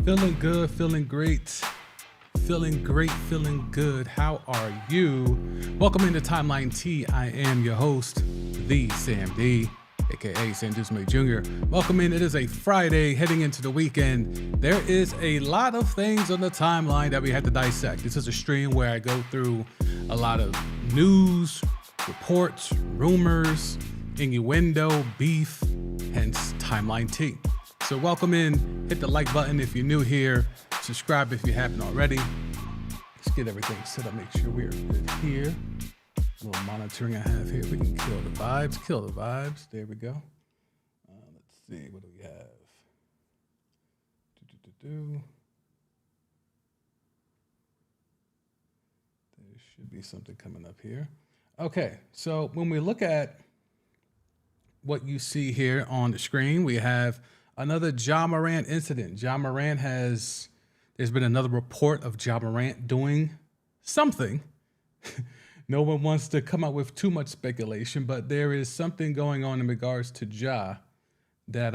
Feeling good, feeling great, feeling good. How are you? Welcome into Timeline T. I am your host, the Sam D, aka Sam Dusme Jr. Welcome in. It is a Friday heading into the weekend. There is a lot of things on the timeline that we had to dissect. This is a stream where I go through a lot of news, reports, rumors, innuendo, beef, hence Timeline T. So welcome in, hit the like button if you're new here, subscribe if you haven't already. Let's get everything set up, make sure we're good here. A little monitoring I have here. We can kill the vibes. There we go. Let's see, what do we have? There should be something coming up here. Okay, so when we look at what you see here on the screen, we have another Ja Morant incident. There's been another report of Ja Morant doing something. No one wants to come up with too much speculation, but there is something going on in regards to Ja that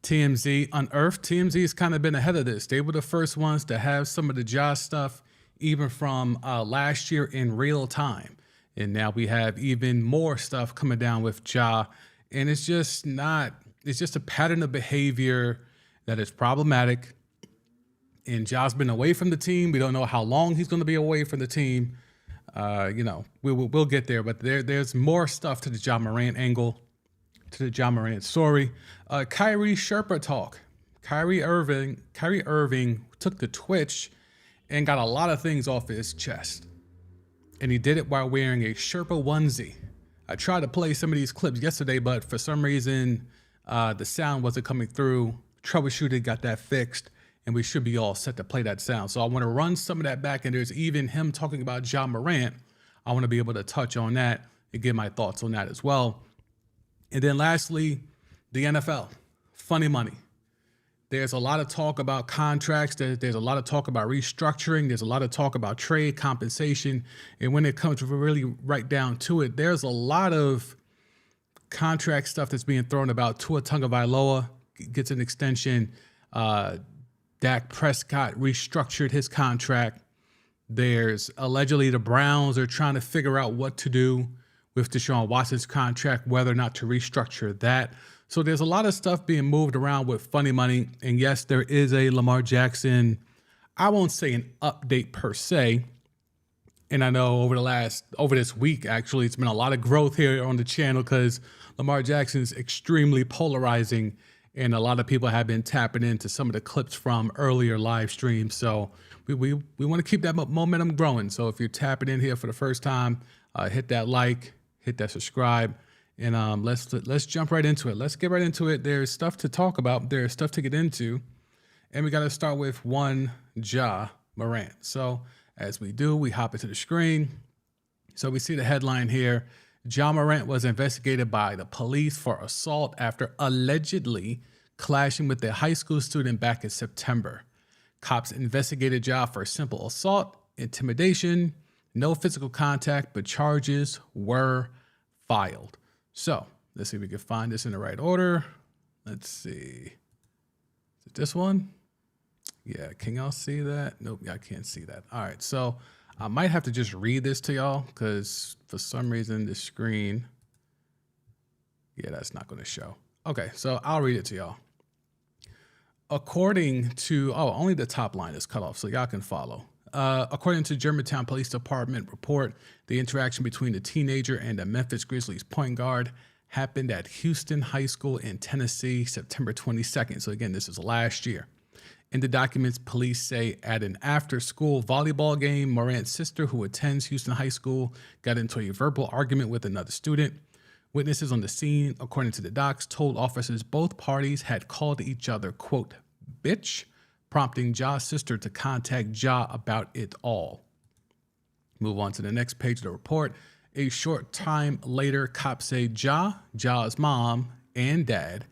TMZ unearthed. TMZ has kind of been ahead of this. They were the first ones to have some of the Ja stuff, even from last year in real time. And now we have even more stuff coming down with Ja. And it's just a pattern of behavior that is problematic. And Ja's been away from the team. We don't know how long he's going to be away from the team. We'll get there, but there's more stuff to the Ja Morant angle, to the Ja Morant story. Kyrie Sherpa talk. Kyrie Irving took to Twitch and got a lot of things off his chest. And he did it while wearing a Sherpa onesie. I tried to play some of these clips yesterday, but for some reason, the sound wasn't coming through. Troubleshooted, got that fixed, and we should be all set to play that sound. So I want to run some of that back, and there's even him talking about Ja Morant. I want to be able to touch on that and give my thoughts on that as well. And then lastly, the NFL, funny money. There's a lot of talk about contracts. There's a lot of talk about restructuring. There's a lot of talk about trade compensation. And when it comes to really right down to it, there's a lot of contract stuff that's being thrown about. Tua Tagovailoa gets an extension. Dak Prescott restructured his contract. There's allegedly the Browns are trying to figure out what to do with Deshaun Watson's contract, whether or not to restructure that. So there's a lot of stuff being moved around with funny money. And yes, there is a Lamar Jackson, I won't say an update per se. And I know over this week, actually, it's been a lot of growth here on the channel because Lamar Jackson is extremely polarizing. And a lot of people have been tapping into some of the clips from earlier live streams. So we want to keep that momentum growing. So if you're tapping in here for the first time, hit that like, hit that subscribe, and let's jump right into it. Let's get right into it. There's stuff to talk about. There's stuff to get into. And we got to start with one Ja Morant. So as we do, we hop into the screen. So we see the headline here. Ja Morant was investigated by the police for assault after allegedly clashing with a high school student back in September. Cops investigated Ja for simple assault, intimidation, no physical contact, but charges were filed. So let's see if we can find this in the right order. Let's see. Is it this one? Yeah, can y'all see that? Nope, I can't see that. All right, so I might have to just read this to y'all because for some reason the screen, yeah, that's not going to show. Okay, so I'll read it to y'all. According to, only the top line is cut off, so y'all can follow. According to Germantown Police Department report, the interaction between the teenager and the Memphis Grizzlies point guard happened at Houston High School in Tennessee, September 22nd. So again, this is last year. In the documents, police say at an after-school volleyball game, Morant's sister, who attends Houston High School, got into a verbal argument with another student. Witnesses on the scene, according to the docs, told officers both parties had called each other, quote, bitch, prompting Ja's sister to contact Ja about it all. Move on to the next page of the report. A short time later, cops say Ja's mom and dad,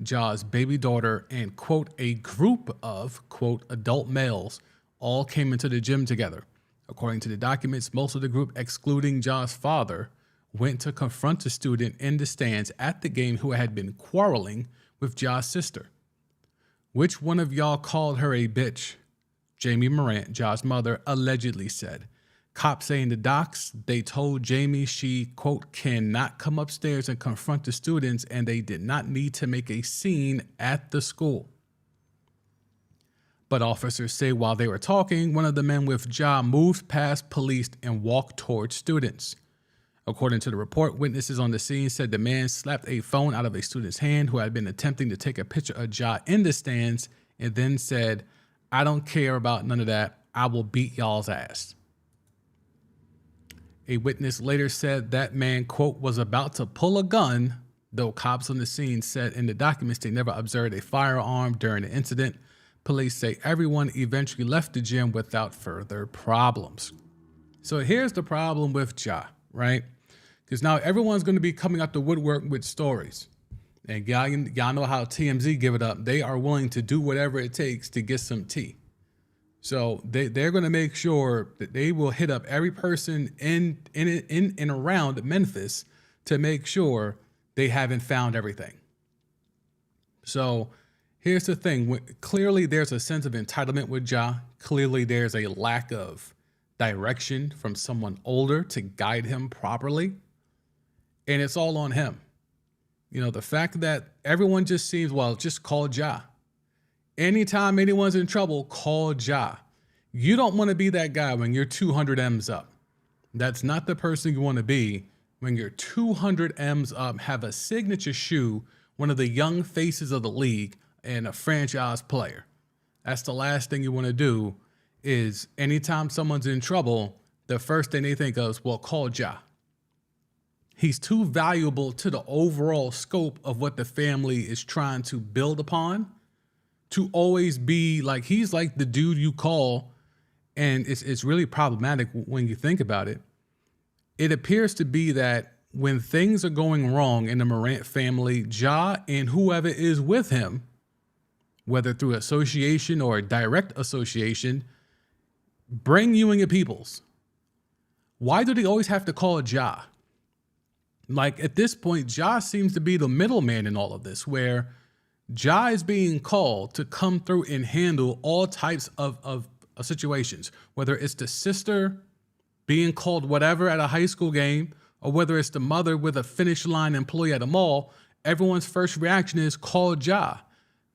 Ja's baby daughter, and, quote, a group of, quote, adult males all came into the gym together. According to the documents, most of the group, excluding Ja's father, went to confront the student in the stands at the game who had been quarreling with Ja's sister. Which one of y'all called her a bitch? Jamie Morant, Ja's mother, allegedly said. Cops say in the docs, they told Jamie she, quote, cannot come upstairs and confront the students, and they did not need to make a scene at the school. But officers say while they were talking, one of the men with Ja moved past police and walked towards students. According to the report, witnesses on the scene said the man slapped a phone out of a student's hand who had been attempting to take a picture of Ja in the stands and then said, I don't care about none of that. I will beat y'all's ass. A witness later said that man, quote, was about to pull a gun, though cops on the scene said in the documents they never observed a firearm during the incident. Police say everyone eventually left the gym without further problems. So here's the problem with Ja, right? Because now everyone's going to be coming out the woodwork with stories. And y'all know how TMZ give it up. They are willing to do whatever it takes to get some tea. So they're going to make sure that they will hit up every person in and around Memphis to make sure they haven't found everything. So here's the thing. Clearly, there's a sense of entitlement with Ja. Clearly, there's a lack of direction from someone older to guide him properly. And it's all on him. You know, the fact that everyone just seems, well, just call Ja. Anytime anyone's in trouble, call Ja. You don't want to be that guy when you're 200 M's up. That's not the person you want to be when you're 200 M's up, have a signature shoe, one of the young faces of the league, and a franchise player. That's the last thing you want to do is anytime someone's in trouble, the first thing they think of is, well, call Ja. He's too valuable to the overall scope of what the family is trying to build upon to always be like, he's like the dude you call. And it's really problematic when you think about it. It appears to be that when things are going wrong in the Morant family, Ja and whoever is with him, whether through association or direct association, bring you and your peoples. Why do they always have to call Ja? Like at this point, Ja seems to be the middleman in all of this, where Ja is being called to come through and handle all types of situations, whether it's the sister being called whatever at a high school game, or whether it's the mother with a finish line employee at a mall. Everyone's first reaction is call Ja.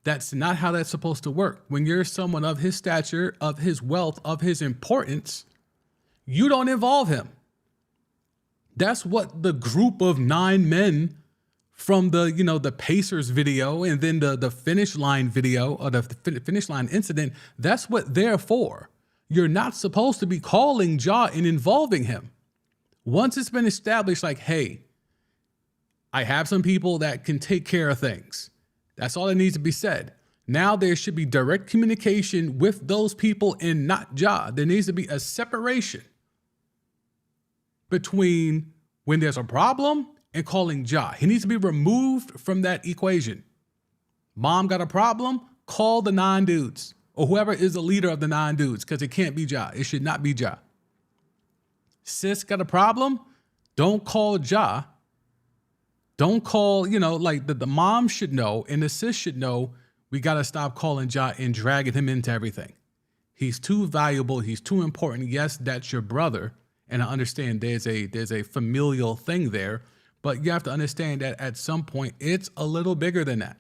That's not how that's supposed to work. When you're someone of his stature, of his wealth, of his importance, you don't involve him. That's what the group of 9 men from the Pacers video and then the finish line video or the finish line incident, that's what they're for. You're not supposed to be calling Ja and involving him. Once it's been established, like, hey, I have some people that can take care of things. That's all that needs to be said. Now there should be direct communication with those people and not Ja. There needs to be a separation between when there's a problem and calling Ja. He needs to be removed from that equation. Mom got a problem? Call the 9 dudes or whoever is the leader of the 9 dudes, because it can't be Ja. It should not be Ja. Sis got a problem? Don't call Ja. Don't call, like the mom should know and the sis should know we got to stop calling Ja and dragging him into everything. He's too valuable. He's too important. Yes, that's your brother. And I understand there's a familial thing there. But you have to understand that at some point, it's a little bigger than that.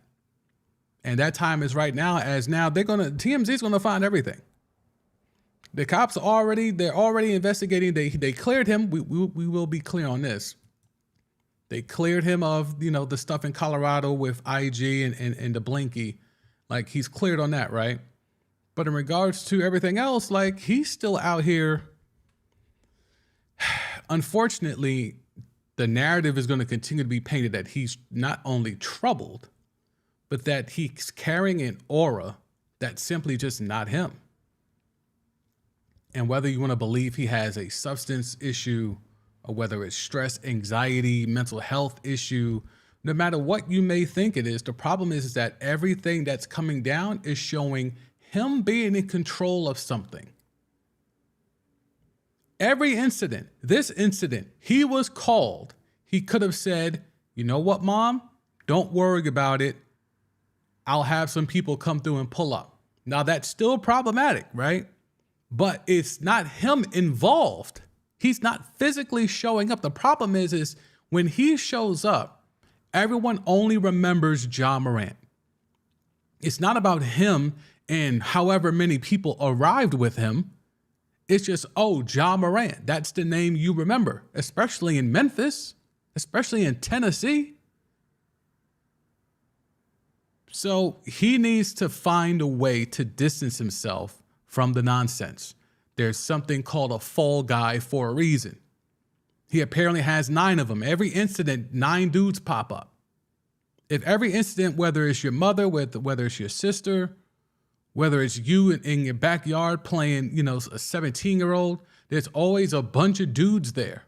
And that time is right now, as now TMZ is going to find everything. The cops they're already investigating. They cleared him. We will be clear on this. They cleared him of, the stuff in Colorado with IG and the Blinky. Like, he's cleared on that, right? But in regards to everything else, like, he's still out here. Unfortunately, the narrative is going to continue to be painted that he's not only troubled, but that he's carrying an aura that's simply just not him. And whether you want to believe he has a substance issue or whether it's stress, anxiety, mental health issue, no matter what you may think it is, the problem is that everything that's coming down is showing him being in control of something. Every incident, this incident, he was called. He could have said, you know what, Mom? Don't worry about it. I'll have some people come through and pull up. Now that's still problematic, right? But it's not him involved. He's not physically showing up. The problem is when he shows up, everyone only remembers Ja Morant. It's not about him and however many people arrived with him. It's just, oh, Ja Morant. That's the name you remember, especially in Memphis, especially in Tennessee. So he needs to find a way to distance himself from the nonsense. There's something called a fall guy for a reason. He apparently has 9 of them. Every incident, 9 dudes pop up. If every incident, whether it's your mother, whether it's your sister, whether it's you in your backyard playing, a 17-year-old, there's always a bunch of dudes there.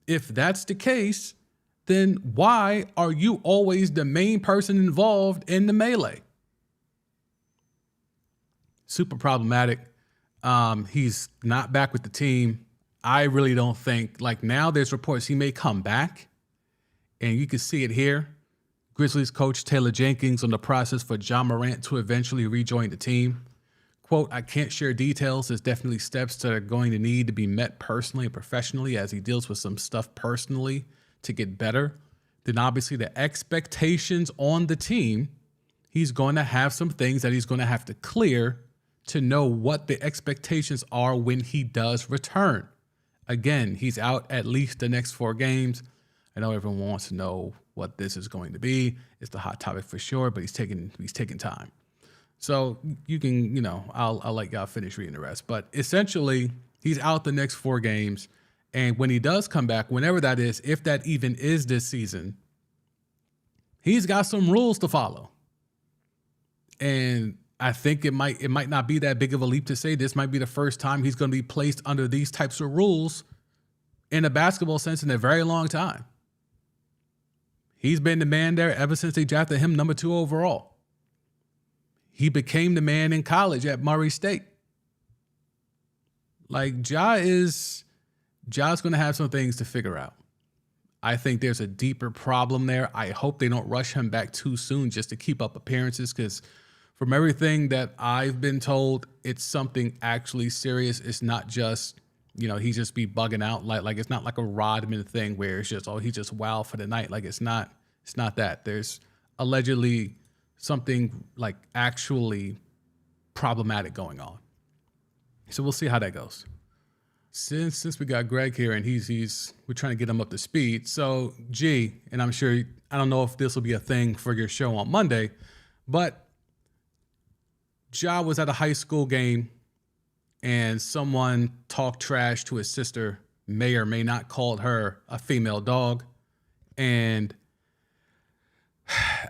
If that's the case, then why are you always the main person involved in the melee? Super problematic. He's not back with the team. I really don't think, now there's reports he may come back, and you can see it here. Grizzlies coach Taylor Jenkins on the process for Ja Morant to eventually rejoin the team. Quote, I can't share details. There's definitely steps that are going to need to be met personally and professionally as he deals with some stuff personally to get better. Then obviously the expectations on the team, he's going to have some things that he's going to have to clear to know what the expectations are when he does return. Again, he's out at least the next 4 games. I know everyone wants to know what this is going to be. It's the hot topic for sure, but he's taking time. So you can, I'll let y'all finish reading the rest. But essentially, he's out the next 4 games. And when he does come back, whenever that is, if that even is this season, he's got some rules to follow. And I think it might not be that big of a leap to say this might be the first time he's going to be placed under these types of rules in a basketball sense in a very long time. He's been the man there ever since they drafted him number 2 overall. He became the man in college at Murray State. Ja's going to have some things to figure out. I think there's a deeper problem there. I hope they don't rush him back too soon just to keep up appearances, because from everything that I've been told, it's something actually serious. It's not just, he just be bugging out. Like it's not like a Rodman thing where it's just, oh, he just wild for the night. It's not that. There's allegedly something actually problematic going on. So we'll see how that goes. Since we got Greg here and we're trying to get him up to speed. So G, and I'm sure, I don't know if this will be a thing for your show on Monday, but Ja was at a high school game and someone talked trash to his sister, may or may not called her a female dog. And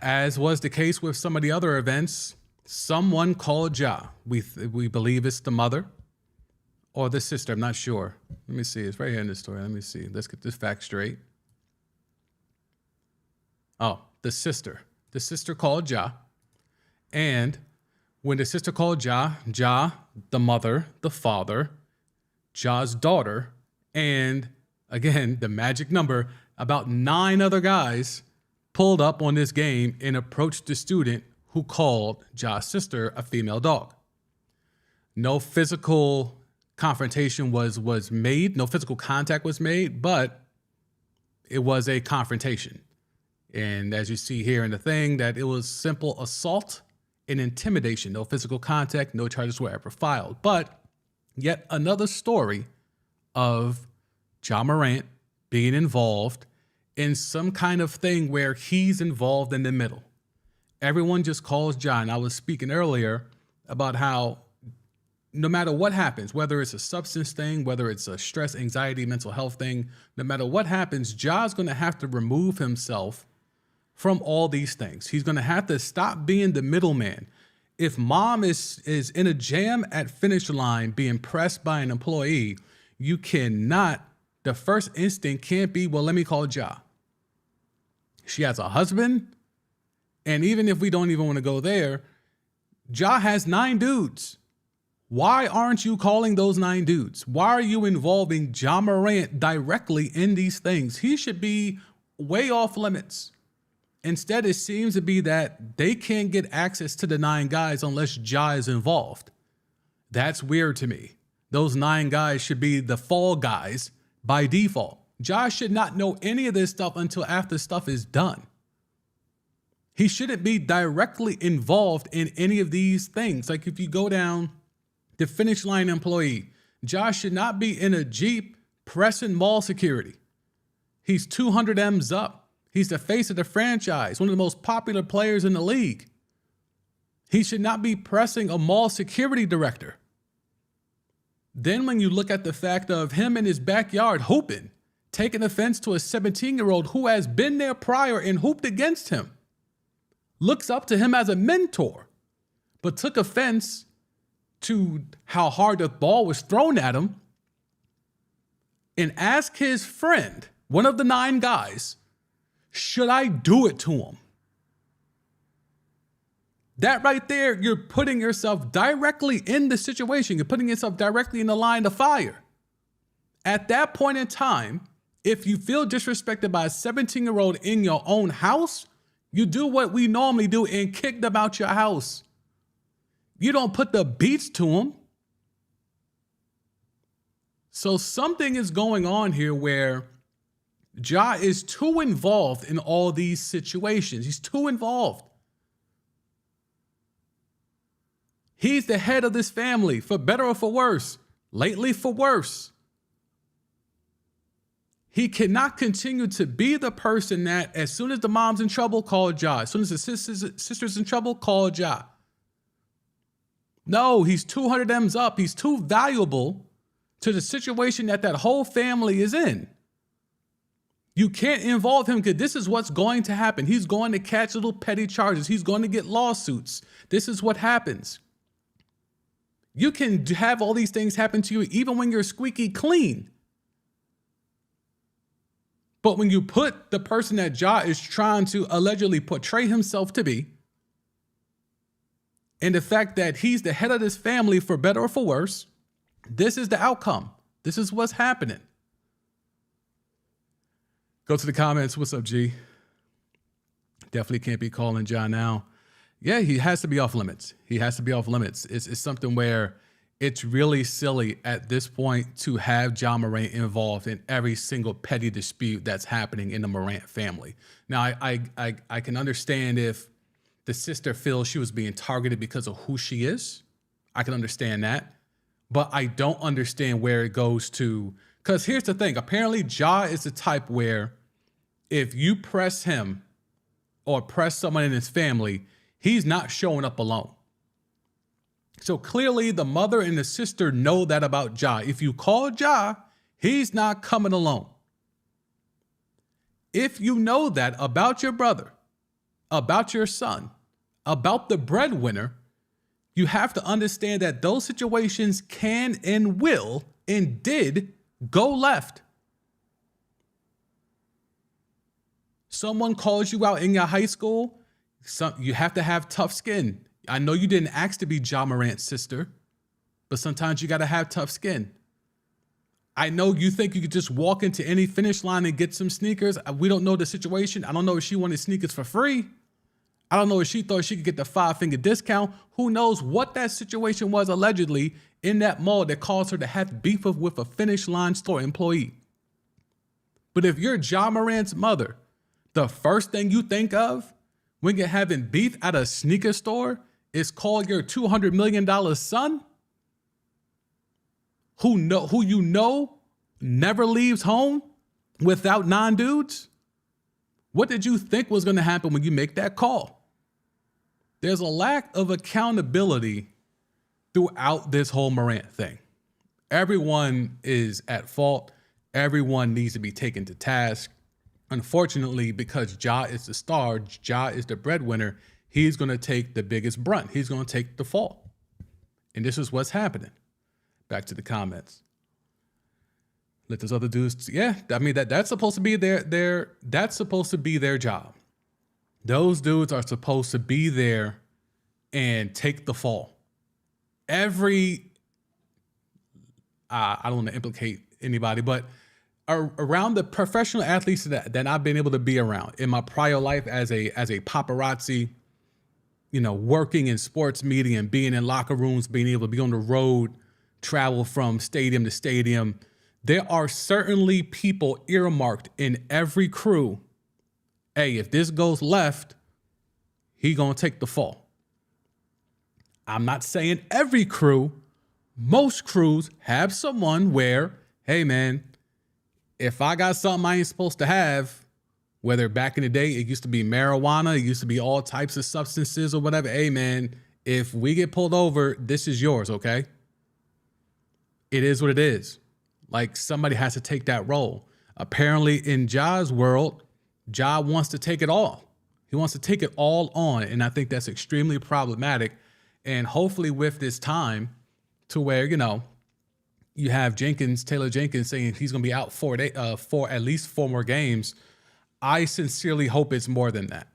as was the case with some of the other events, someone called Ja. We believe it's the mother or the sister. I'm not sure. Let me see. It's right here in this story. Let me see. Let's get this fact straight. Oh, the sister. The sister called Ja. And when the sister called Ja, the mother, the father, Ja's daughter, and again, the magic number, about 9 other guys pulled up on this game and approached the student who called Ja's sister a female dog. No physical confrontation was made. No physical contact was made, but it was a confrontation. And as you see here in the thing, that it was simple assault and intimidation. No physical contact, no charges were ever filed. But yet another story of Ja Morant being involved in some kind of thing where he's involved in the middle. Everyone just calls Ja. And I was speaking earlier about how no matter what happens, whether it's a substance thing, whether it's a stress, anxiety, mental health thing, no matter what happens, Ja's going to have to remove himself from all these things. He's going to have to stop being the middleman. If mom is in a jam at finish line being pressed by an employee, you cannot, the first instinct can't be, well, let me call Ja. She has a husband. And even if we don't even want to go there, Ja has 9 dudes. Why aren't you calling those 9 dudes? Why are you involving Ja Morant directly in these things? He should be way off limits. Instead, it seems to be that they can't get access to the 9 guys unless Ja is involved. That's weird to me. Those 9 guys should be the fall guys by default. Ja should not know any of this stuff until after stuff is done. He shouldn't be directly involved in any of these things. Like if you go down the finish line employee, Ja should not be in a Jeep pressing mall security. He's 200 M's up. He's the face of the franchise, one of the most popular players in the league. He should not be pressing a mall security director. Then when you look at the fact of him in his backyard hooping, taking offense to a 17-year-old who has been there prior and hooped against him, looks up to him as a mentor, but took offense to how hard the ball was thrown at him, and ask his friend, one of the 9 guys, should I do it to him? That right there, you're putting yourself directly in the situation. You're putting yourself directly in the line of fire. At that point in time, if you feel disrespected by a 17-year-old in your own house, you do what we normally do and kick them out your house. You don't put the beats to them. So something is going on here where Ja is too involved in all these situations. He's too involved. He's the head of this family, for better or for worse. Lately, for worse. He cannot continue to be the person that as soon as the mom's in trouble, call Ja. As soon as the sister's in trouble, call Ja. No, he's 200 M's up. He's too valuable to the situation that whole family is in. You can't involve him because this is what's going to happen. He's going to catch little petty charges. He's going to get lawsuits. This is what happens. You can have all these things happen to you even when you're squeaky clean. But when you put the person that Ja is trying to allegedly portray himself to be, and the fact that he's the head of this family for better or for worse, this is the outcome. This is what's happening. Go to the comments. What's up, G? Definitely can't be calling Ja now. Yeah, he has to be off limits. He has to be off limits. It's something where it's really silly at this point to have Ja Morant involved in every single petty dispute that's happening in the Morant family. Now, I can understand if the sister feels she was being targeted because of who she is. I can understand that. But I don't understand where it goes to. Because here's the thing. Apparently, Ja is the type where if you press him or press someone in his family, he's not showing up alone. So clearly the mother and the sister know that about Ja. If you call Ja, he's not coming alone. If you know that about your brother, about your son, about the breadwinner, you have to understand that those situations can and will and did go left. Someone calls you out in your high school, you have to have tough skin. I know you didn't ask to be Ja Morant's sister, but sometimes you got to have tough skin. I know you think you could just walk into any finish line and get some sneakers. We don't know the situation. I don't know if she wanted sneakers for free. I don't know if she thought she could get the 5-finger discount. Who knows what that situation was allegedly in that mall that caused her to have beef with a finish line store employee. But if you're Ja Morant's mother, the first thing you think of when you're having beef at a sneaker store is call your $200 million son, who you know never leaves home without 9 dudes. What did you think was going to happen when you make that call? There's a lack of accountability throughout this whole Morant thing. Everyone is at fault. Everyone needs to be taken to task. Unfortunately, because Ja is the star, Ja is the breadwinner, he's going to take the biggest brunt. He's going to take the fault. And this is what's happening. Back to the comments. Let those other dudes, yeah, I mean, that's supposed to be that's supposed to be their job. Those dudes are supposed to be there and take the fall. I don't want to implicate anybody, but around the professional athletes that I've been able to be around in my prior life as a paparazzi, working in sports media and being in locker rooms, being able to be on the road, travel from stadium to stadium. There are certainly people earmarked in every crew. Hey, if this goes left, he gonna take the fall. I'm not saying every crew. Most crews have someone where, hey man, if I got something I ain't supposed to have, whether back in the day it used to be marijuana, it used to be all types of substances or whatever, hey man, if we get pulled over, this is yours, okay? It is what it is. Like, somebody has to take that role. Apparently in Ja's world, Ja wants to take it all. He wants to take it all on, and I think that's extremely problematic. And hopefully with this time to where, you have Taylor Jenkins saying he's going to be out for at least 4 more games. I sincerely hope it's more than that.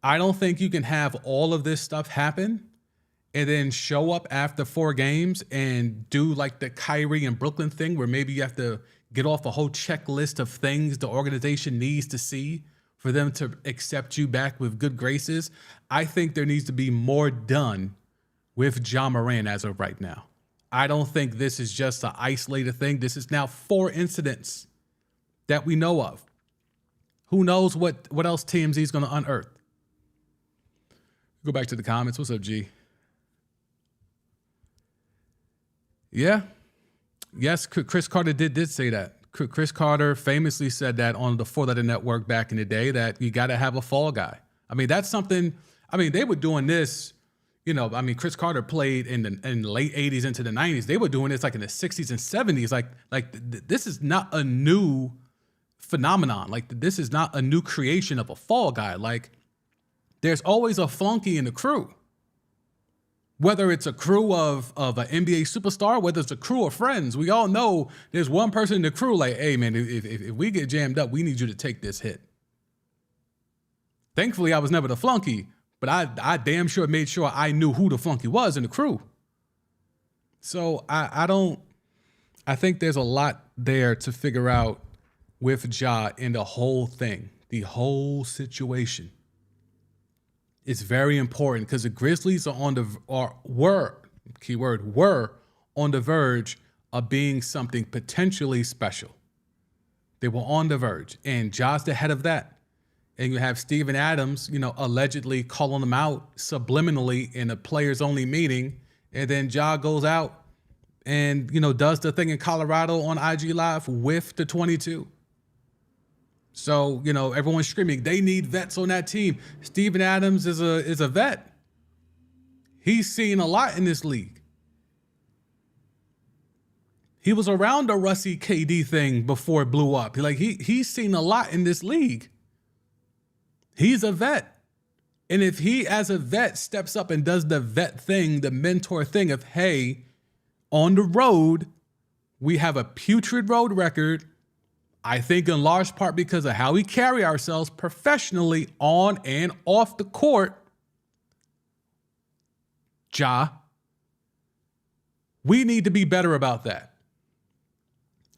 I don't think you can have all of this stuff happen and then show up after 4 games and do like the Kyrie and Brooklyn thing where maybe you have to get off a whole checklist of things the organization needs to see for them to accept you back with good graces. I think there needs to be more done with Ja Morant as of right now. I don't think this is just an isolated thing. This is now 4 incidents that we know of. Who knows what else TMZ is going to unearth? Go back to the comments. What's up, G? Yeah. Yes, Chris Carter did say that. Chris Carter famously said that on the 4-Letter Network back in the day, that you got to have a fall guy. I mean, that's something, they were doing this, Chris Carter played in the late 80s into the 90s. They were doing this like in the 60s and 70s. This is not a new phenomenon. Like, this is not a new creation of a fall guy. Like, there's always a flunky in the crew. Whether it's a crew of an NBA superstar, whether it's a crew of friends, we all know there's one person in the crew like, hey, man, if we get jammed up, we need you to take this hit. Thankfully, I was never the flunky, but I damn sure made sure I knew who the flunky was in the crew. So I think there's a lot there to figure out with Ja in the whole thing, the whole situation. It's very important because the Grizzlies were on the verge of being something potentially special. They were on the verge, and Ja's the head of that. And you have Steven Adams, allegedly calling them out subliminally in a players-only meeting, and then Ja goes out and does the thing in Colorado on IG Live with the 22. So, everyone's screaming, they need vets on that team. Steven Adams is a vet. He's seen a lot in this league. He was around the Russie KD thing before it blew up. He's seen a lot in this league. He's a vet. And if he, as a vet, steps up and does the vet thing, the mentor thing of, hey, on the road, we have a putrid road record. I think in large part because of how we carry ourselves professionally on and off the court. Ja, we need to be better about that.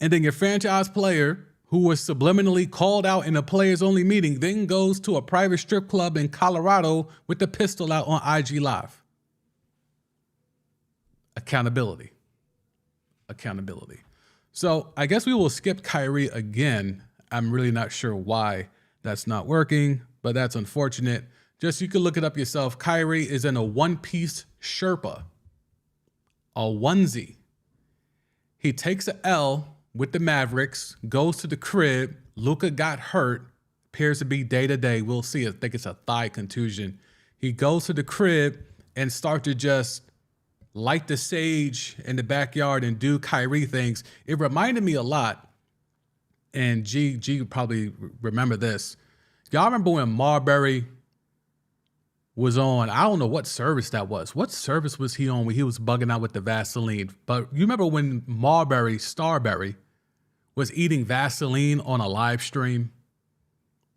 And then your franchise player, who was subliminally called out in a players-only meeting, then goes to a private strip club in Colorado with the pistol out on IG Live. Accountability. So I guess we will skip Kyrie again. I'm really not sure why that's not working, but that's unfortunate. Just you can look it up yourself. Kyrie is in a one-piece Sherpa, a onesie. He takes an L with the Mavericks, goes to the crib. Luka got hurt, appears to be day-to-day. We'll see. I think it's a thigh contusion. He goes to the crib and starts to just light the sage in the backyard and do Kyrie things. It reminded me a lot, and G probably remember this. Y'all remember when Marbury was on, I don't know what service that was. What service was he on when he was bugging out with the Vaseline? But you remember when Starberry, was eating Vaseline on a live stream?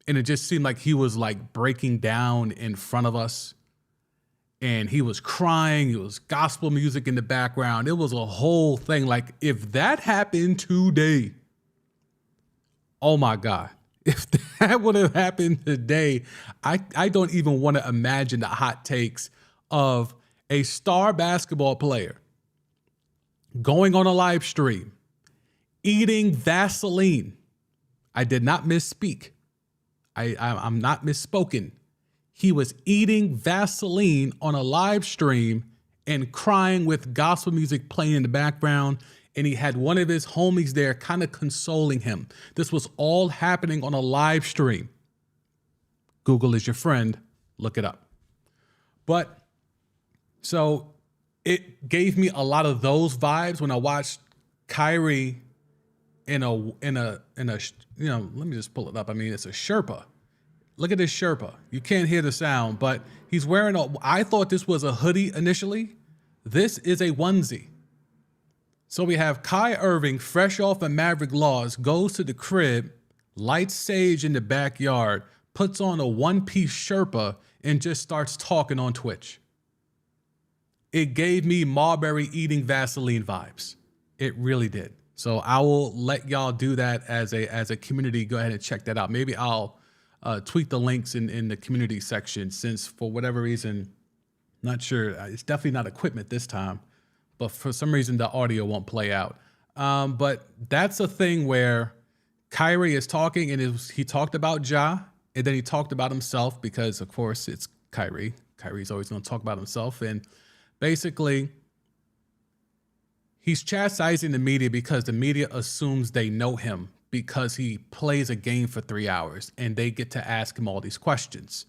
And it just seemed like he was like breaking down in front of us. And he was crying. It was gospel music in the background. It was a whole thing. Like, if that happened today, Oh my God. If that would have happened today, I don't even want to imagine the hot takes of a star basketball player going on a live stream, eating Vaseline. I did not misspeak. I'm not misspoken. He was eating Vaseline on a live stream and crying with gospel music playing in the background. And he had one of his homies there kind of consoling him. This was all happening on a live stream. Google is your friend. Look it up. But so it gave me a lot of those vibes when I watched Kyrie in a, let me just pull it up. I mean, it's a Sherpa. Look at this Sherpa. You can't hear the sound, but he's wearing I thought this was a hoodie initially. This is a onesie. So we have Kai Irving, fresh off of Maverick Laws, goes to the crib, lights sage in the backyard, puts on a one-piece Sherpa, and just starts talking on Twitch. It gave me Marbury eating Vaseline vibes. It really did. So I will let y'all do that as a community. Go ahead and check that out. Maybe I'll tweet the links in the community section, since for whatever reason, not sure. It's definitely not equipment this time, but for some reason the audio won't play out. But that's a thing where Kyrie is talking, and he talked about Ja, and then he talked about himself because, of course, it's Kyrie. Kyrie's always going to talk about himself. And basically, he's chastising the media because the media assumes they know him because he plays a game for 3 hours and they get to ask him all these questions.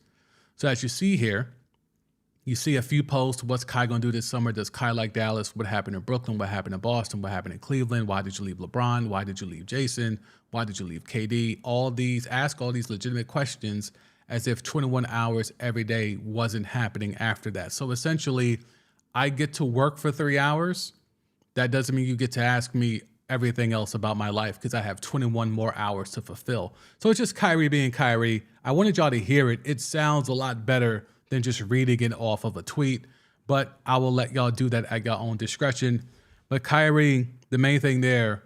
So as you see here, you see a few posts. What's Kai going to do this summer? Does Kai like Dallas? What happened in Brooklyn? What happened in Boston? What happened in Cleveland? Why did you leave LeBron? Why did you leave Jason? Why did you leave KD? Ask all these legitimate questions as if 21 hours every day wasn't happening after that. So essentially, I get to work for 3 hours. That doesn't mean you get to ask me everything else about my life because I have 21 more hours to fulfill. So it's just Kyrie being Kyrie. I wanted y'all to hear it. It sounds a lot better than just reading it off of a tweet, but I will let y'all do that at your own discretion. But Kyrie, the main thing there,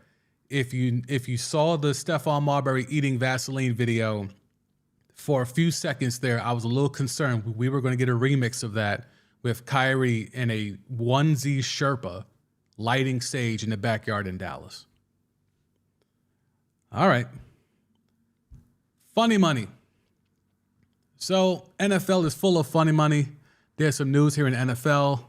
if you saw the Stephon Marbury eating Vaseline video, for a few seconds there, I was a little concerned we were going to get a remix of that with Kyrie in a onesie Sherpa lighting sage in the backyard in Dallas. All right. Funny money. So NFL is full of funny money. There's some news here in NFL.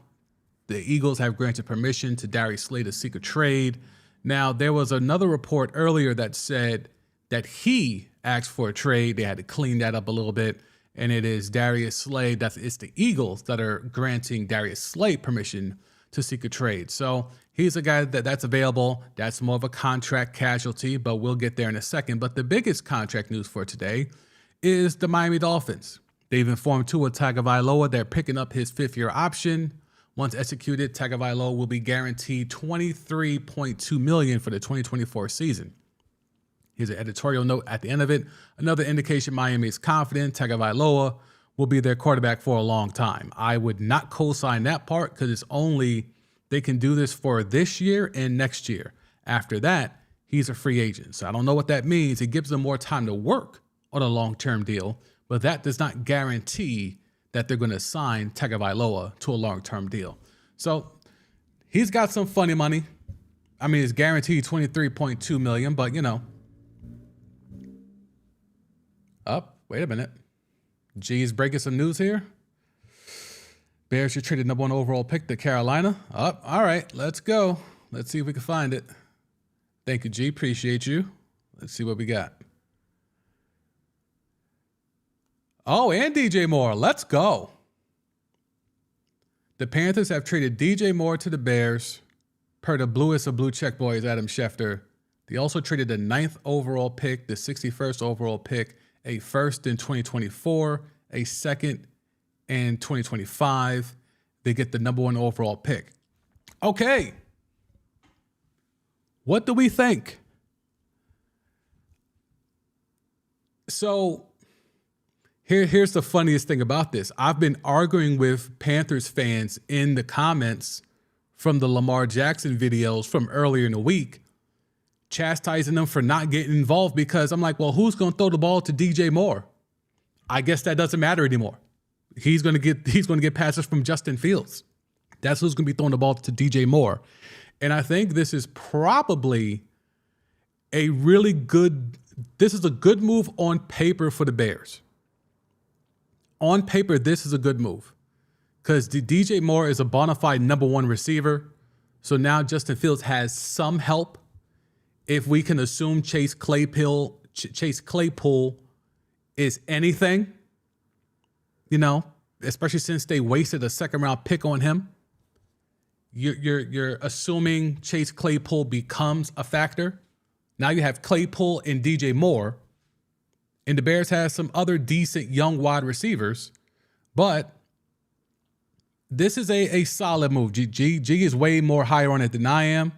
The Eagles have granted permission to Darius Slay to seek a trade. Now, there was another report earlier that said that he asked for a trade. They had to clean that up a little bit. And it is Darius Slay. It's the Eagles that are granting Darius Slay permission to seek a trade. So he's a guy that's available. That's more of a contract casualty, but we'll get there in a second. But the biggest contract news for today is the Miami Dolphins. They've informed Tua Tagovailoa they're picking up his fifth-year option. Once executed, Tagovailoa will be guaranteed $23.2 million for the 2024 season. Here's an editorial note at the end of it. Another indication Miami is confident Tagovailoa will be their quarterback for a long time. I would not co-sign that part because it's only they can do this for this year and next year. After that, he's a free agent. So I don't know what that means. It gives them more time to work on a long-term deal, but that does not guarantee that they're going to sign Tagovailoa to a long-term deal. So he's got some funny money. I mean, it's guaranteed $23.2 million, but wait a minute. G's breaking some news here. Bears should trade the number 1 overall pick to Carolina. All right, let's go. Let's see if we can find it. Thank you, G. Appreciate you. Let's see what we got. Oh, and DJ Moore. Let's go. The Panthers have traded DJ Moore to the Bears, per the bluest of blue check boys, Adam Schefter. They also traded the 9th overall pick, the 61st overall pick, a first in 2024, a second in 2025. They get the number 1 overall pick. Okay. What do we think? So here's the funniest thing about this. I've been arguing with Panthers fans in the comments from the Lamar Jackson videos from earlier in the week chastising them for not getting involved because I'm like, well, who's going to throw the ball to DJ Moore? I guess that doesn't matter anymore. He's going to get passes from Justin Fields. That's who's going to be throwing the ball to DJ Moore. And I think this is probably a good move on paper for the Bears. On paper, this is a good move because DJ Moore is a bona fide number one receiver. So now Justin Fields has some help. If we can assume Chase Claypool is anything, especially since they wasted a second round pick on him, you're assuming Chase Claypool becomes a factor. Now you have Claypool and DJ Moore, and the Bears have some other decent young wide receivers, but this is a solid move. G is way more higher on it than I am.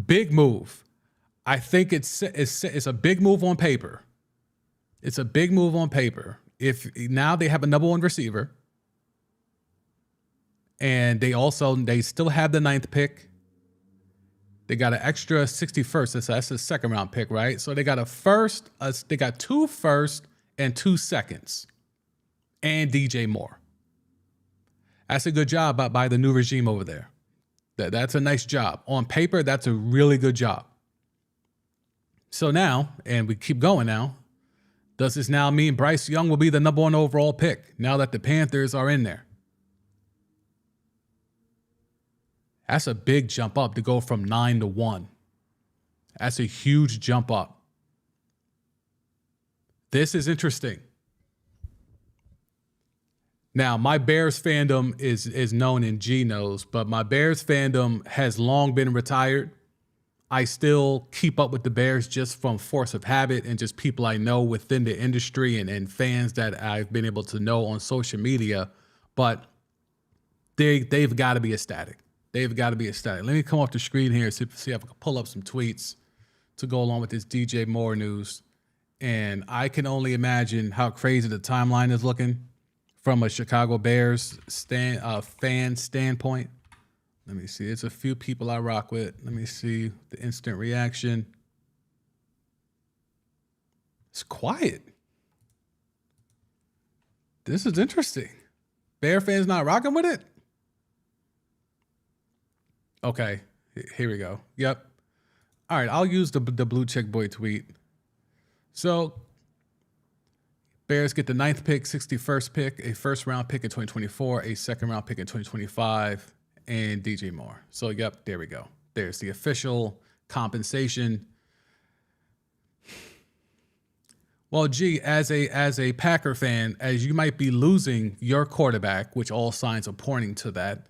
Big move. I think it's a big move on paper. It's a big move on paper. If now they have a number one receiver, and they still have the 9th pick. They got an extra 61st. So that's a second round pick, right? So they got they got 2 firsts and 2 seconds, and DJ Moore. That's a good job by the new regime over there. That's a nice job. On paper, that's a really good job. So now, and we keep going now, does this now mean Bryce Young will be the number 1 overall pick now that the Panthers are in there? That's a big jump up to go from 9 to 1. That's a huge jump up. This is interesting. Now, my Bears fandom is known and G knows, but my Bears fandom has long been retired. I still keep up with the Bears just from force of habit and just people I know within the industry and fans that I've been able to know on social media. But they've got to be ecstatic. They've got to be ecstatic. Let me come off the screen here, see if I can pull up some tweets to go along with this DJ Moore news. And I can only imagine how crazy the timeline is looking from a Chicago Bears fan standpoint. Let me see. It's a few people I rock with. Let me see the instant reaction. It's quiet. This is interesting. Bear fans not rocking with it? Okay, here we go. Yep. All right, I'll use the Blue Check Boy tweet. So, Bears get the 9th pick, 61st pick, a first-round pick in 2024, a second-round pick in 2025, and DJ Moore. So, yep, there we go. There's the official compensation. Well, G, as a Packer fan, as you might be losing your quarterback, which all signs are pointing to that,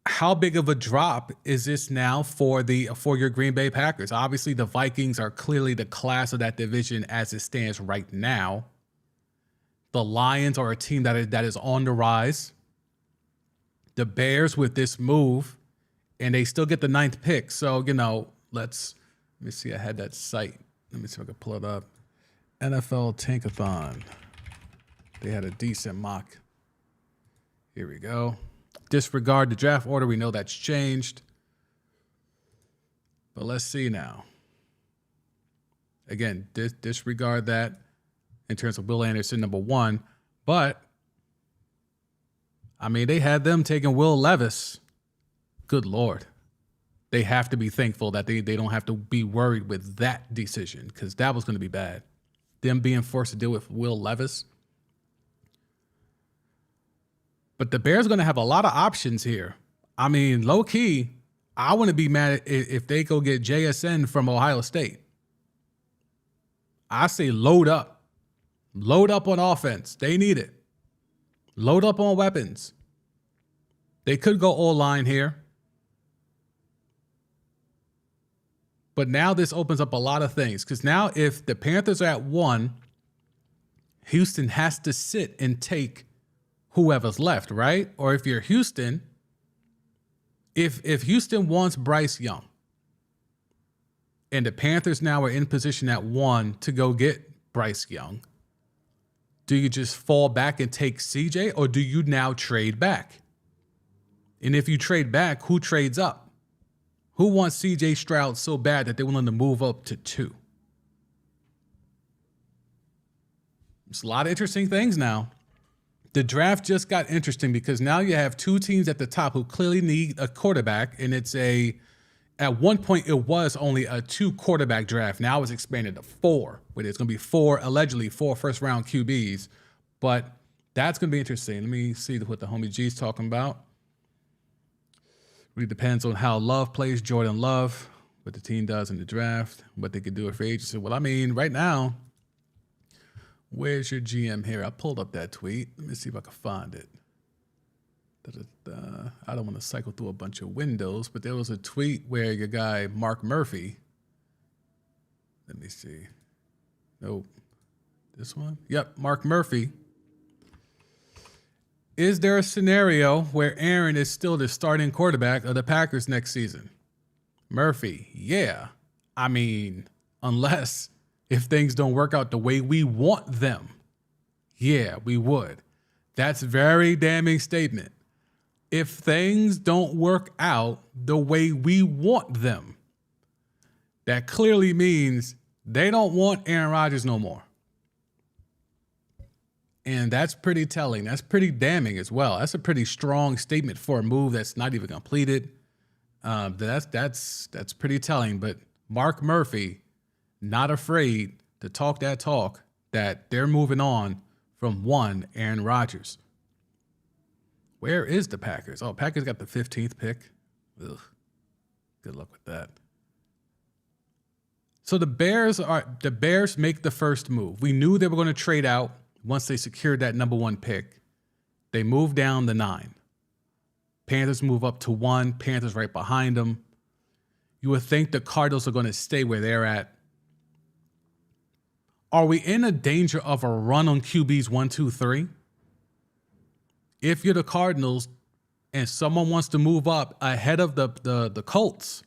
how big of a drop is this now for your Green Bay Packers? Obviously, the Vikings are clearly the class of that division as it stands right now. The Lions are a team that is on the rise. The Bears with this move, and they still get the 9th pick. So, let me see. I had that site. Let me see if I can pull it up. NFL Tankathon. They had a decent mock. Here we go. Disregard the draft order. We know that's changed. But let's see now. Again, disregard that in terms of Will Anderson, number 1. But, I mean, they had them taking Will Levis. Good Lord. They have to be thankful that they don't have to be worried with that decision because that was going to be bad. Them being forced to deal with Will Levis. But the Bears are going to have a lot of options here. I mean, low-key, I wouldn't be mad if they go get JSN from Ohio State. I say load up. Load up on offense. They need it. Load up on weapons. They could go O-line here. But now this opens up a lot of things. Because now if the Panthers are at 1, Houston has to sit and take whoever's left, right? Or if you're Houston, if Houston wants Bryce Young and the Panthers now are in position at 1 to go get Bryce Young, do you just fall back and take CJ or do you now trade back? And if you trade back, who trades up? Who wants CJ Stroud so bad that they're willing to move up to 2? It's a lot of interesting things now. The draft just got interesting because now you have 2 teams at the top who clearly need a quarterback, and at one point it was only a 2 quarterback draft. Now it's expanded to 4, where there's going to be allegedly 4 first-round QBs. But that's going to be interesting. Let me see what the homie G's talking about. Really depends on how Love plays, Jordan Love, what the team does in the draft, what they could do for agency. Well, I mean, right now, where's your GM here? I pulled up that tweet. Let me see if I can find it. I don't want to cycle through a bunch of windows, but there was a tweet where your guy, Mark Murphy, let me see. Nope. This one? Yep, Mark Murphy. Is there a scenario where Aaron is still the starting quarterback of the Packers next season? Murphy, yeah. I mean, unless if things don't work out the way we want them. Yeah, we would. That's a very damning statement. If things don't work out the way we want them, that clearly means they don't want Aaron Rodgers no more. And that's pretty telling. That's pretty damning as well. That's a pretty strong statement for a move that's not even completed. That's pretty telling. But Mark Murphy, not afraid to talk that talk that they're moving on from one Aaron Rodgers. Where is the Packers? Oh, Packers got the 15th pick. Ugh. Good luck with that. So the Bears make the first move. We knew they were going to trade out once they secured that number 1 pick. They move down to 9. Panthers move up to 1. Panthers right behind them. You would think the Cardinals are going to stay where they're at. Are we in a danger of a run on QBs 1, 2, 3? If you're the Cardinals and someone wants to move up ahead of the Colts,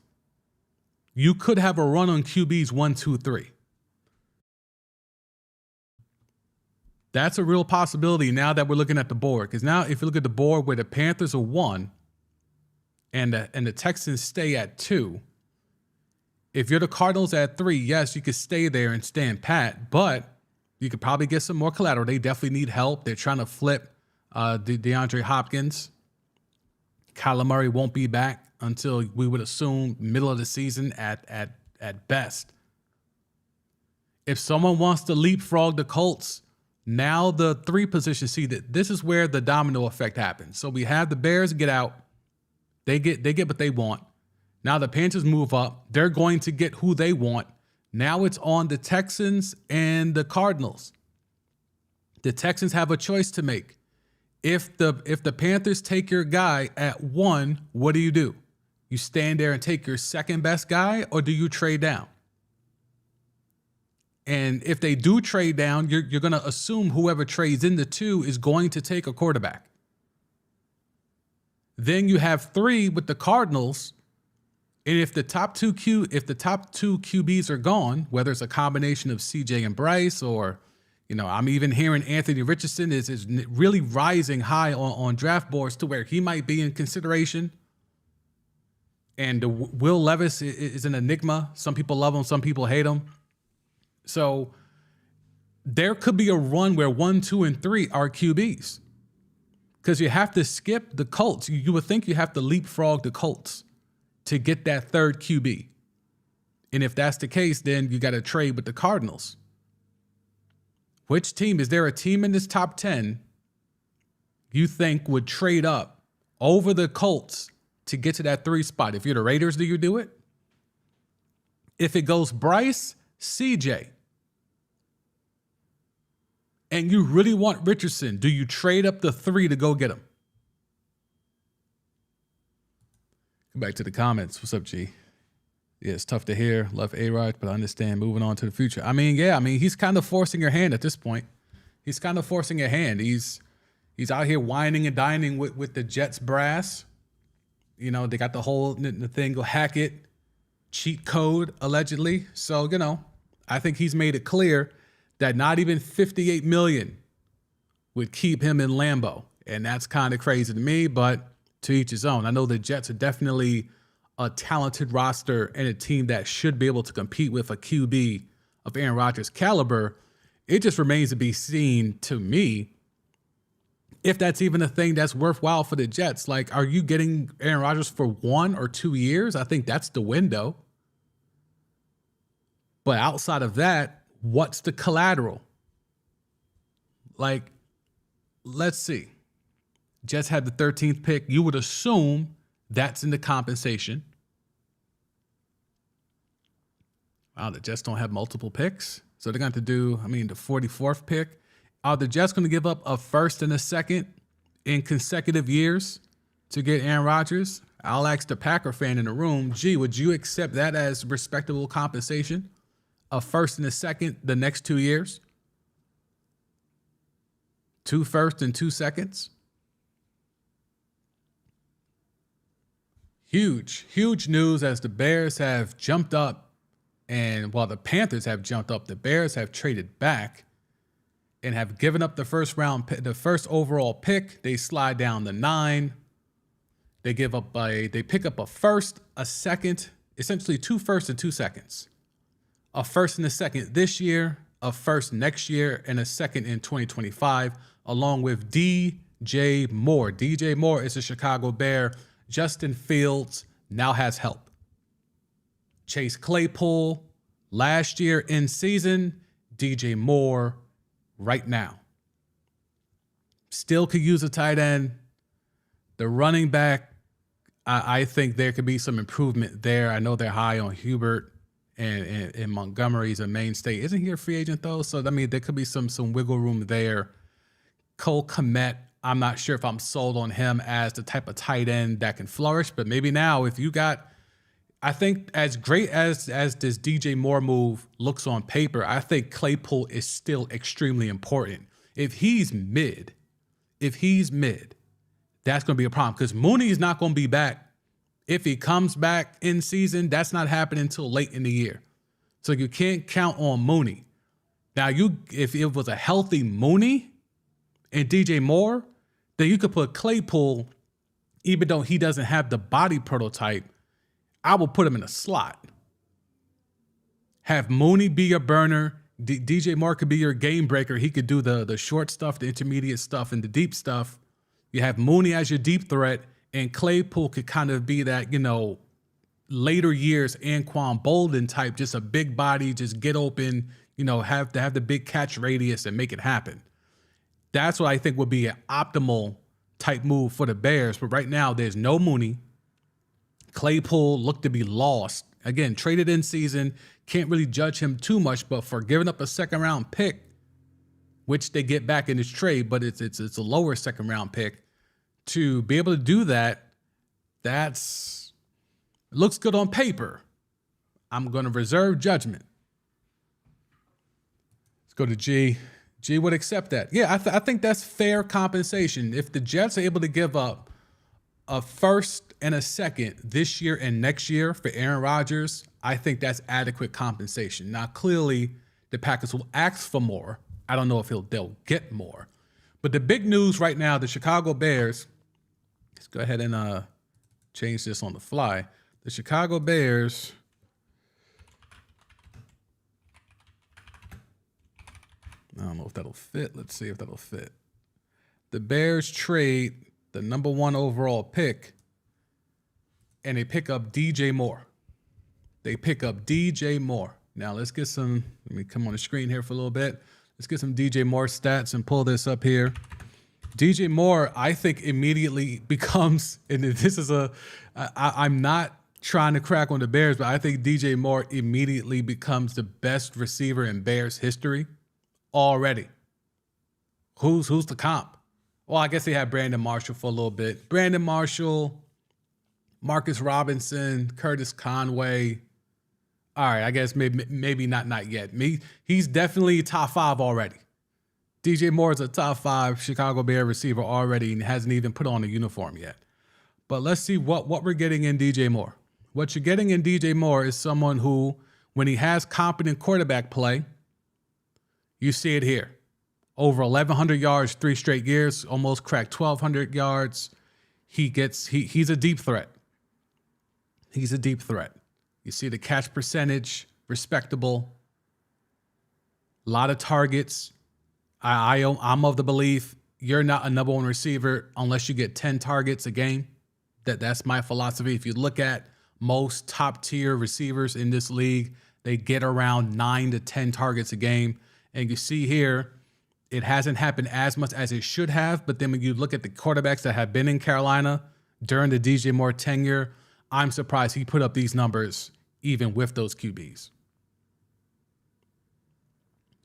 you could have a run on QBs 1, 2, 3. That's a real possibility now that we're looking at the board. Because now if you look at the board where the Panthers are 1 and the Texans stay at 2, if you're the Cardinals at 3, yes, you could stay there and stand pat, but you could probably get some more collateral. They definitely need help. They're trying to flip DeAndre Hopkins. Kyler Murray won't be back until we would assume middle of the season at best. If someone wants to leapfrog the Colts, now the 3 position, see that this is where the domino effect happens. So we have the Bears get out. They get what they want. Now the Panthers move up. They're going to get who they want. Now it's on the Texans and the Cardinals. The Texans have a choice to make. If the Panthers take your guy at 1, what do? You stand there and take your second best guy, or do you trade down? And if they do trade down, you're going to assume whoever trades into 2 is going to take a quarterback. Then you have 3 with the Cardinals. And if the top two QBs are gone, whether it's a combination of CJ and Bryce, or, I'm even hearing Anthony Richardson is really rising high on draft boards to where he might be in consideration. And Will Levis is an enigma. Some people love him, some people hate him. So there could be a run where 1, 2, and 3 are QBs. Because you have to skip the Colts. You would think you have to leapfrog the Colts to get that 3rd QB. And if that's the case, then you got to trade with the Cardinals. Which team, is there a team in this top 10 you think would trade up over the Colts to get to that 3 spot? If you're the Raiders, do you do it? If it goes Bryce, CJ, and you really want Richardson, do you trade up the 3 to go get him? Go back to the comments. What's up, G? Yeah, it's tough to hear. Love A-Rod, but I understand moving on to the future. He's kind of forcing your hand at this point. He's kind of forcing your hand. He's out here whining and dining with the Jets brass. They got the whole thing, go hack it, cheat code, allegedly. So, I think he's made it clear that not even $58 million would keep him in Lambeau. And that's kind of crazy to me, but to each his own. I know the Jets are definitely a talented roster and a team that should be able to compete with a QB of Aaron Rodgers' caliber, it just remains to be seen to me if that's even a thing that's worthwhile for the Jets. Like, are you getting Aaron Rodgers for 1 or 2 years? I think that's the window. But outside of that, what's the collateral? Like, let's see. Jets had the 13th pick. You would assume that's in the compensation. Wow, the Jets don't have multiple picks. So they're going to do, the 44th pick. Are the Jets going to give up a first and a second in consecutive years to get Aaron Rodgers? I'll ask the Packer fan in the room, would you accept that as respectable compensation? A first and a second the next 2 years? 2 firsts and 2 seconds? Huge news as the Bears have jumped up. And while the Panthers have jumped up, the Bears have traded back and have given up the first overall pick. They slide down to 9. They pick up a first, a second, essentially 2 firsts and 2 seconds. A first and a second this year, a first next year, and a second in 2025, along with DJ Moore. DJ Moore is a Chicago Bear. Justin Fields now has help. Chase Claypool last year in season, DJ Moore right now. Still could use a tight end. The running back, I think there could be some improvement there. I know they're high on Hubert and Montgomery's a mainstay. Isn't he a free agent though? So, there could be some wiggle room there. Cole Kmet, I'm not sure if I'm sold on him as the type of tight end that can flourish, but maybe now if you got, I think as great as this DJ Moore move looks on paper, I think Claypool is still extremely important. If he's mid, that's going to be a problem because Mooney is not going to be back. If he comes back in season, that's not happening until late in the year. So you can't count on Mooney. Now, if it was a healthy Mooney and DJ Moore, then you could put Claypool, even though he doesn't have the body prototype, I will put him in a slot. Have Mooney be your burner. DJ Moore could be your game breaker. He could do the short stuff, the intermediate stuff, and the deep stuff. You have Mooney as your deep threat, and Claypool could kind of be that, later years Anquan Bolden type, just a big body, just get open, have the big catch radius and make it happen. That's what I think would be an optimal type move for the Bears. But right now, there's no Mooney. Claypool looked to be lost. Again, traded in season. Can't really judge him too much, but for giving up a second-round pick, which they get back in this trade, but it's a lower second-round pick, to be able to do that, looks good on paper. I'm going to reserve judgment. Let's go to G. G would accept that. Yeah, I think that's fair compensation. If the Jets are able to give up a first and a second this year and next year for Aaron Rodgers, I think that's adequate compensation. Now, clearly, the Packers will ask for more. I don't know if they'll get more. But the big news right now, the Chicago Bears, let's go ahead and change this on the fly. The Chicago Bears, I don't know if that'll fit. Let's see if that'll fit. The Bears trade the number 1 overall pick, and they pick up DJ Moore. Now, let me come on the screen here for a little bit. Let's get some DJ Moore stats and pull this up here. DJ Moore, I think, immediately becomes, and this is I'm not trying to crack on the Bears, but I think DJ Moore immediately becomes the best receiver in Bears history already. Who's the comp? Well, I guess they had Brandon Marshall for a little bit. Brandon Marshall, Marcus Robinson, Curtis Conway. All right, I guess maybe not yet. He's definitely top 5 already. DJ Moore is a top 5 Chicago Bear receiver already and hasn't even put on a uniform yet. But let's see what we're getting in DJ Moore. What you're getting in DJ Moore is someone who, when he has competent quarterback play, you see it here. Over 1,100 yards 3 straight years, almost cracked 1,200 yards. He's a deep threat. He's a deep threat. You see the catch percentage, respectable. A lot of targets. I'm of the belief you're not a number one receiver unless you get 10 targets a game. That's my philosophy. If you look at most top tier receivers in this league, they get around 9 to 10 targets a game. And you see here, it hasn't happened as much as it should have. But then when you look at the quarterbacks that have been in Carolina during the DJ Moore tenure, I'm surprised he put up these numbers even with those QBs.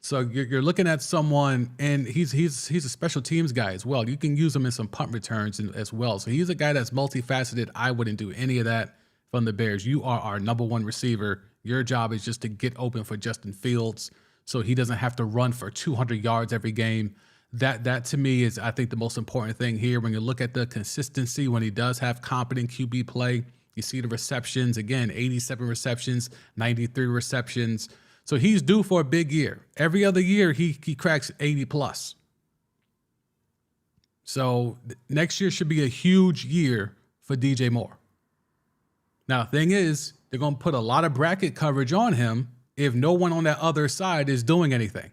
So you're looking at someone, and he's a special teams guy as well. You can use him in some punt returns as well. So he's a guy that's multifaceted. I wouldn't do any of that from the Bears. You are our number one receiver. Your job is just to get open for Justin Fields so he doesn't have to run for 200 yards every game. That to me is, I think, the most important thing here. When you look at the consistency, when he does have competent QB play, you see the receptions. Again, 87 receptions, 93 receptions. So he's due for a big year. Every other year, he cracks 80 plus. So next year should be a huge year for DJ Moore. Now, the thing is, they're going to put a lot of bracket coverage on him if no one on that other side is doing anything.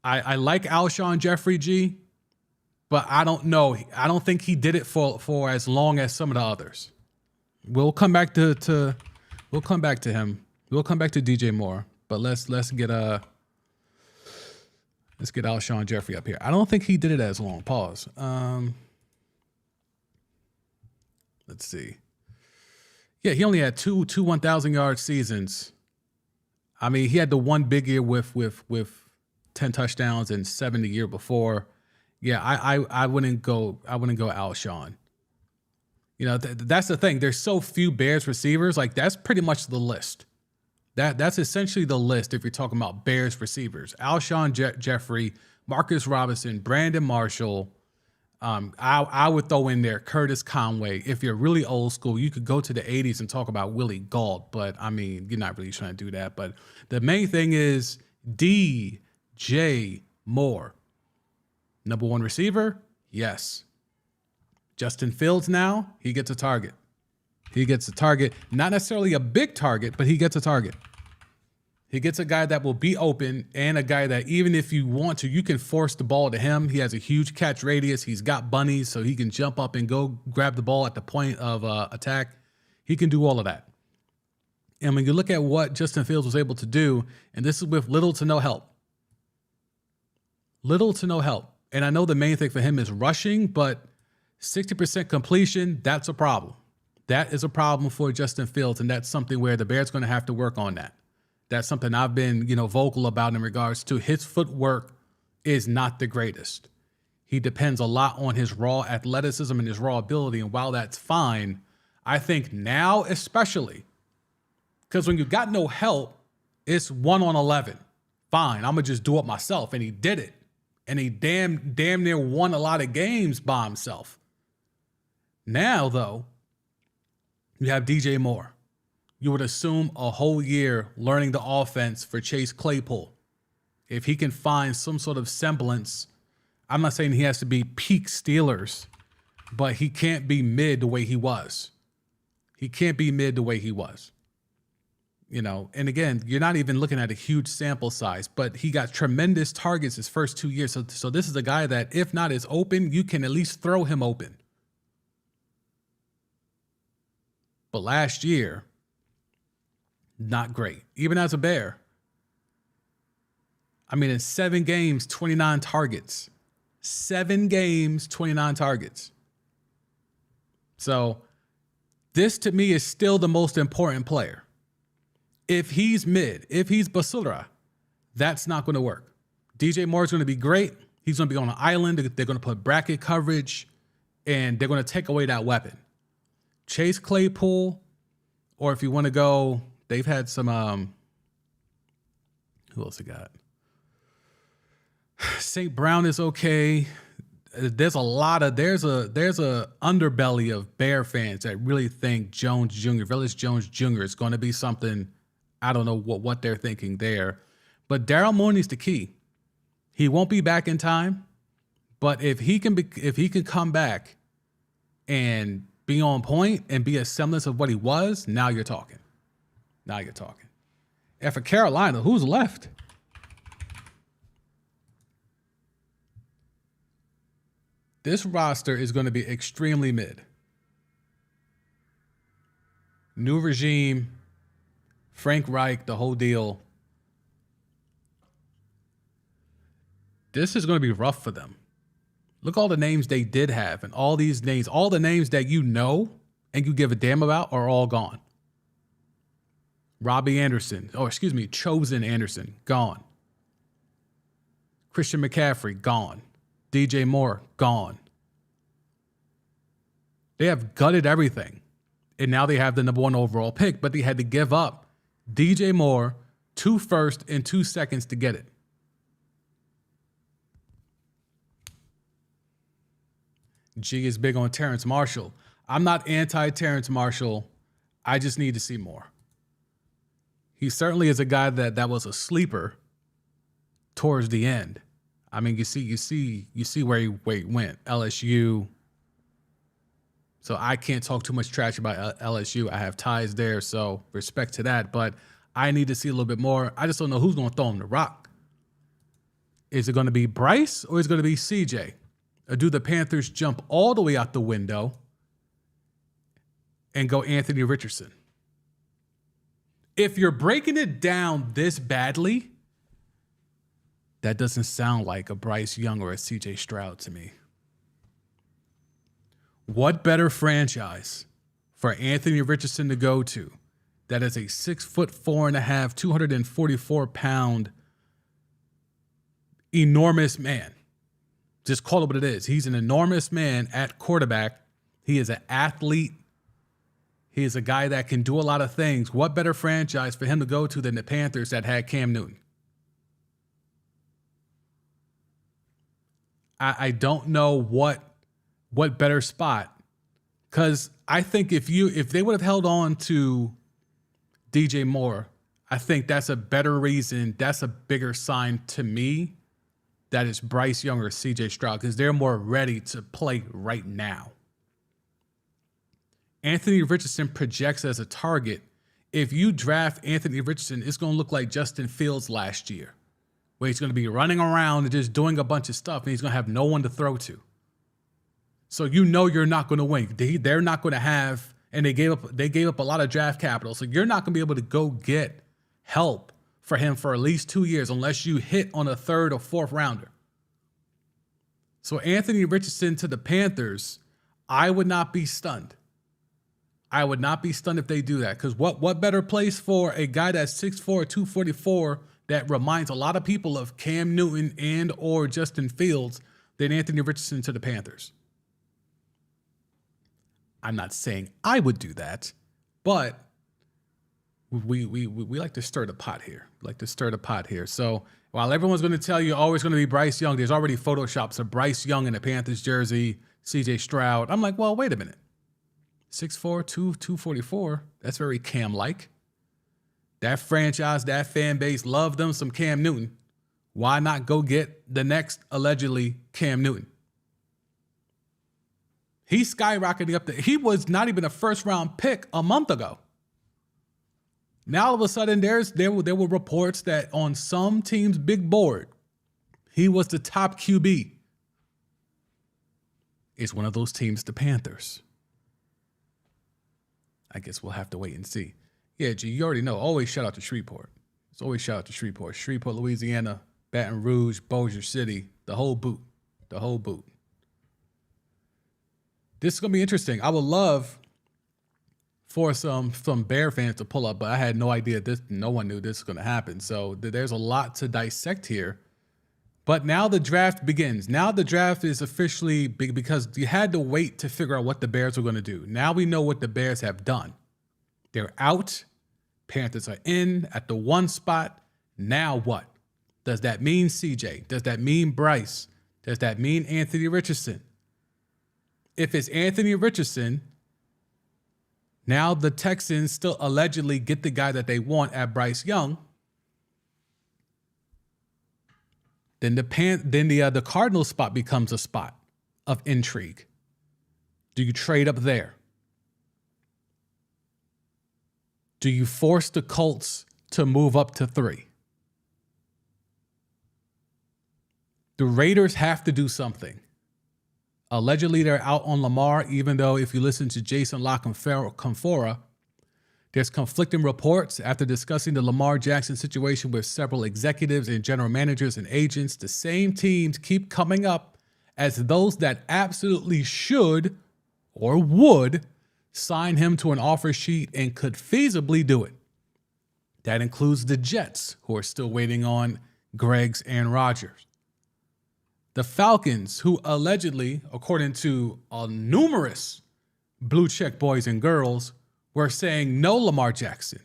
I like Alshon Jeffrey, G, but I don't know. I don't think he did it for as long as some of the others. We'll come back to him. We'll come back to DJ Moore, but let's get Alshon Jeffrey up here. I don't think he did it as long. Pause. Let's see. Yeah, he only had two 1,000-yard seasons. I mean, he had the one big year with 10 touchdowns and 7 the year before. Yeah, I wouldn't go Alshon. You know, that's the thing. There's so few Bears receivers. Like, that's pretty much the list. That's essentially the list if you're talking about Bears receivers. Alshon Jeffrey, Marcus Robinson, Brandon Marshall. I would throw in there Curtis Conway. If you're really old school, you could go to the 80s and talk about Willie Gault. But, I mean, you're not really trying to do that. But the main thing is DJ Moore. Number one receiver? Yes. Justin Fields now, he gets a target. He gets a target, not necessarily a big target, but he gets a target. He gets a guy that will be open and a guy that even if you want to, you can force the ball to him. He has a huge catch radius. He's got bunnies, so he can jump up and go grab the ball at the point of attack. He can do all of that. And when you look at what Justin Fields was able to do, and this is with little to no help. Little to no help. And I know the main thing for him is rushing, but 60% completion, that's a problem. That is a problem for Justin Fields, and that's something where the Bears going to have to work on that. That's something I've been, vocal about in regards to his footwork is not the greatest. He depends a lot on his raw athleticism and his raw ability, and while that's fine, I think now especially, because when you got no help, it's 1 on 11. Fine, I'm going to just do it myself, and he did it. And he damn near won a lot of games by himself. Now, though, you have DJ Moore. You would assume a whole year learning the offense for Chase Claypool. If he can find some sort of semblance, I'm not saying he has to be peak Steelers, but he can't be mid the way he was. He can't be mid the way he was. And again, you're not even looking at a huge sample size, but he got tremendous targets his first 2 years. So this is a guy that, if not is open, you can at least throw him open. But last year, not great. Even as a Bear. I mean, in 7 games, 29 targets. 7 games, 29 targets. So this, to me, is still the most important player. If he's mid, if he's Basura, that's not going to work. DJ Moore is going to be great. He's going to be on an island. They're going to put bracket coverage, and they're going to take away that weapon. Chase Claypool, or if you want to go, they've had some, who else they got? St. Brown is okay. There's a underbelly of Bear fans that really think Jones Jr., Velus Jones Jr. is going to be something. I don't know what they're thinking there. But Daryl Mooney's the key. He won't be back in time, But if he can come back and be on point and be a semblance of what he was, now you're talking. Now you're talking. And for Carolina, who's left? This roster is going to be extremely mid. New regime, Frank Reich, the whole deal. This is going to be rough for them. Look all the names they did have, and all these names, all the names that you know and you give a damn about are all gone. Chosen Anderson, gone. Christian McCaffrey, gone. DJ Moore, gone. They have gutted everything. And now they have the number 1 overall pick, but they had to give up DJ Moore, 2 firsts and 2 seconds to get it. G is big on Terrence Marshall. I'm not anti-Terrence Marshall. I just need to see more. He certainly is a guy that was a sleeper towards the end. I mean, you see where he went. LSU. So I can't talk too much trash about LSU. I have ties there, so respect to that. But I need to see a little bit more. I just don't know who's going to throw him the rock. Is it going to be Bryce or is it going to be CJ? Or do the Panthers jump all the way out the window and go Anthony Richardson? If you're breaking it down this badly, that doesn't sound like a Bryce Young or a CJ Stroud to me. What better franchise for Anthony Richardson to go to that is a 6'4.5", 244-pound, enormous man? Just call it what it is. He's an enormous man at quarterback. He is an athlete. He is a guy that can do a lot of things. What better franchise for him to go to than the Panthers that had Cam Newton? I don't know what better spot, because I think if they would have held on to DJ Moore, I think that's a better reason. That's a bigger sign to me that it's Bryce Young or CJ Stroud, because they're more ready to play right now. Anthony Richardson projects as a target. If you draft Anthony Richardson, it's going to look like Justin Fields last year, where he's going to be running around and just doing a bunch of stuff, and he's going to have no one to throw to. So you know you're not going to win. They're not going to have, and they gave up a lot of draft capital, so you're not going to be able to go get help for him for at least 2 years unless you hit on a 3rd or 4th rounder. So Anthony Richardson to the Panthers, I would not be stunned. I would not be stunned if they do that, because what better place for a guy that's 6'4", 244 that reminds a lot of people of Cam Newton and or Justin Fields than Anthony Richardson to the Panthers? I'm not saying I would do that, but we like to stir the pot here. So while everyone's going to tell you always going to be Bryce Young, there's already photoshops of Bryce Young in a Panthers jersey, CJ Stroud. I'm like, well, wait a minute. 6'4", 244, that's very Cam-like. That franchise, that fan base loved them some Cam Newton. Why not go get the next allegedly Cam Newton? He's skyrocketing up there. He was not even a 1st-round pick a month ago. Now all of a sudden there were reports that on some team's big board, he was the top QB. It's one of those teams, the Panthers. I guess we'll have to wait and see. Yeah, G, you already know. Always shout out to Shreveport. It's always shout out to Shreveport. Shreveport, Louisiana, Baton Rouge, Bossier City, the whole boot. This is going to be interesting. I would love for some Bear fans to pull up, but I had no idea no one knew this was going to happen. So there's a lot to dissect here. But now the draft begins. Now the draft is officially big because you had to wait to figure out what the Bears were going to do. Now we know what the Bears have done. They're out. Panthers are in at the 1 spot. Now what? Does that mean CJ? Does that mean Bryce? Does that mean Anthony Richardson? If it's Anthony Richardson, now the Texans still allegedly get the guy that they want at Bryce Young. then the Cardinals spot becomes a spot of intrigue. Do you trade up there? Do you force the Colts to move up to 3? The Raiders have to do something. Allegedly, they're out on Lamar, even though if you listen to Jason La Canfora, there's conflicting reports after discussing the Lamar Jackson situation with several executives and general managers and agents. The same teams keep coming up as those that absolutely should or would sign him to an offer sheet and could feasibly do it. That includes the Jets, who are still waiting on Greg's Aaron Rodgers. The Falcons, who allegedly, according to numerous blue check boys and girls, were saying no Lamar Jackson.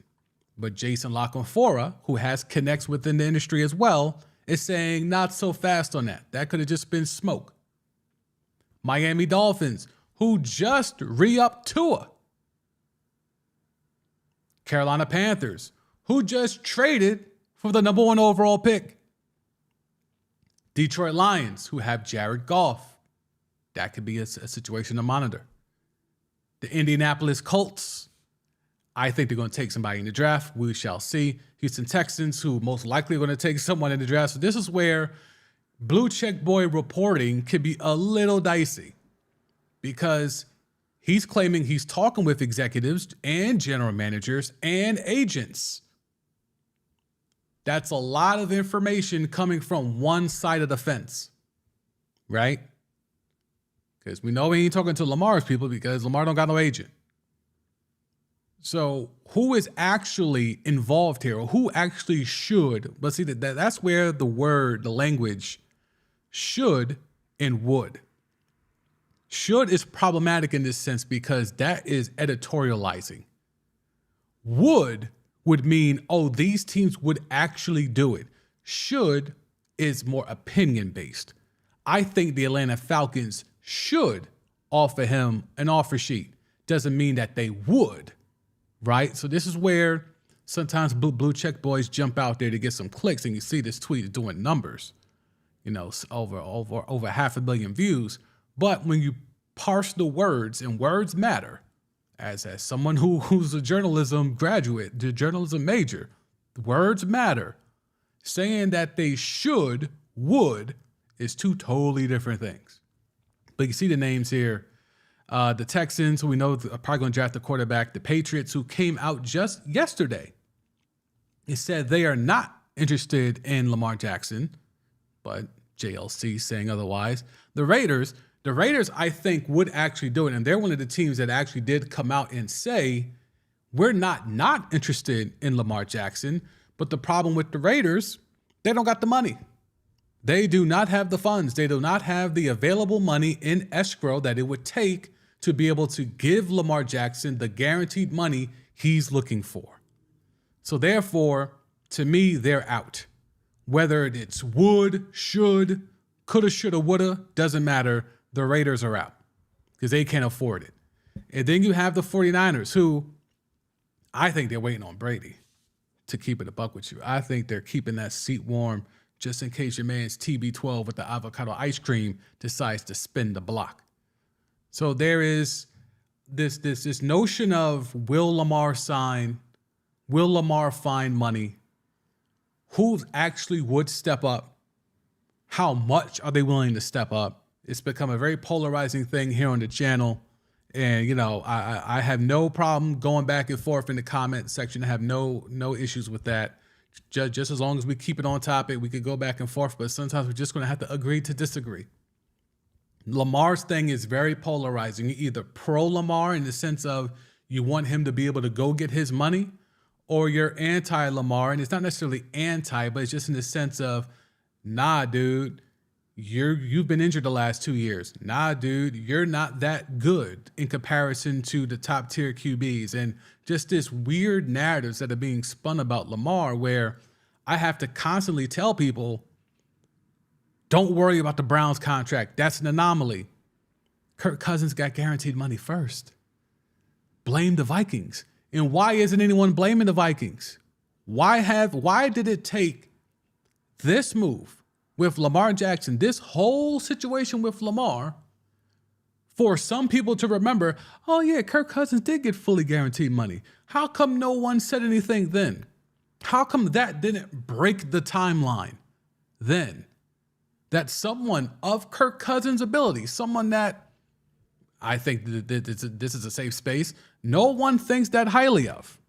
But Jason La Canfora, who has connects within the industry as well, is saying not so fast on that. That could have just been smoke. Miami Dolphins, who just re-upped Tua. Carolina Panthers, who just traded for the number 1 overall pick. Detroit Lions, who have Jared Goff. That could be a situation to monitor. The Indianapolis Colts, I think they're going to take somebody in the draft. We shall see. Houston Texans, who most likely are going to take someone in the draft. So this is where blue check boy reporting could be a little dicey, because he's claiming he's talking with executives and general managers and agents. That's a lot of information coming from one side of the fence, right? Because we know he ain't talking to Lamar's people because Lamar don't got no agent. So who is actually involved here, or who actually should? But see, that's where the language should and would. Should is problematic in this sense because that is editorializing. Would mean, oh, these teams would actually do it. Should is more opinion-based. I think the Atlanta Falcons should offer him an offer sheet. Doesn't mean that they would, right? So this is where sometimes blue check boys jump out there to get some clicks, and you see this tweet is doing numbers, over 500,000 views. But when you parse the words, and words matter, as someone who's a journalism graduate, the journalism major, the words matter. Saying that they would is two totally different things. But you see the names here. The Texans, who we know are probably going to draft the quarterback. The Patriots, who came out just yesterday, it said they are not interested in Lamar Jackson, but JLC saying otherwise. The Raiders, I think, would actually do it. And they're one of the teams that actually did come out and say, we're not interested in Lamar Jackson. But the problem with the Raiders, they don't got the money. They do not have the funds. They do not have the available money in escrow that it would take to be able to give Lamar Jackson the guaranteed money he's looking for. So therefore, to me, they're out. Whether it's would, should, coulda, shoulda, woulda, doesn't matter. The Raiders are out because they can't afford it. And then you have the 49ers, who I think they're waiting on Brady to keep it a buck with you. I think they're keeping that seat warm just in case your man's TB12 with the avocado ice cream decides to spin the block. So there is this notion of, will Lamar sign? Will Lamar find money? Who actually would step up? How much are they willing to step up? It's become a very polarizing thing here on the channel. And, I have no problem going back and forth in the comment section. I have no issues with that. Just as long as we keep it on topic, we could go back and forth, but sometimes we're just going to have to agree to disagree. Lamar's thing is very polarizing. You're either pro Lamar in the sense of you want him to be able to go get his money, or you're anti Lamar. And it's not necessarily anti, but it's just in the sense of, nah, dude, you've been injured the last 2 years. Nah, dude, you're not that good in comparison to the top tier QBs. And just this weird narratives that are being spun about Lamar, where I have to constantly tell people, don't worry about the Browns contract. That's an anomaly. Kirk Cousins got guaranteed money first. Blame the Vikings. And why isn't anyone blaming the Vikings? Why did it take this move with Lamar Jackson, this whole situation with Lamar, for some people to remember, oh yeah, Kirk Cousins did get fully guaranteed money. How come no one said anything then? How come that didn't break the timeline then? That someone of Kirk Cousins' ability, someone that I think this is a safe space, no one thinks that highly of.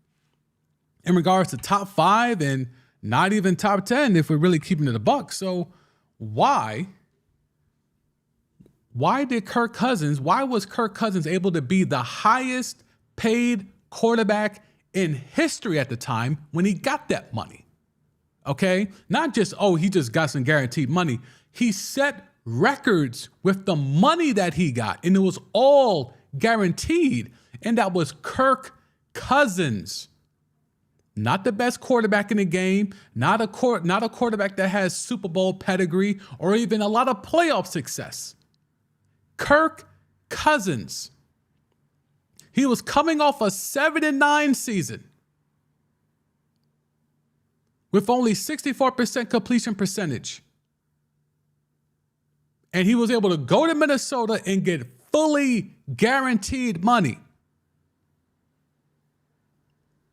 In regards to top 5 and not even top 10 if we're really keeping it a buck. So why was Kirk Cousins able to be the highest paid quarterback in history at the time when he got that money? Okay? Not just, oh, he just got some guaranteed money. He set records with the money that he got, and it was all guaranteed. And that was Kirk Cousins. Not the best quarterback in the game, not a quarterback that has Super Bowl pedigree or even a lot of playoff success. Kirk Cousins. He was coming off a 7-9 season with only 64% completion percentage. And he was able to go to Minnesota and get fully guaranteed money.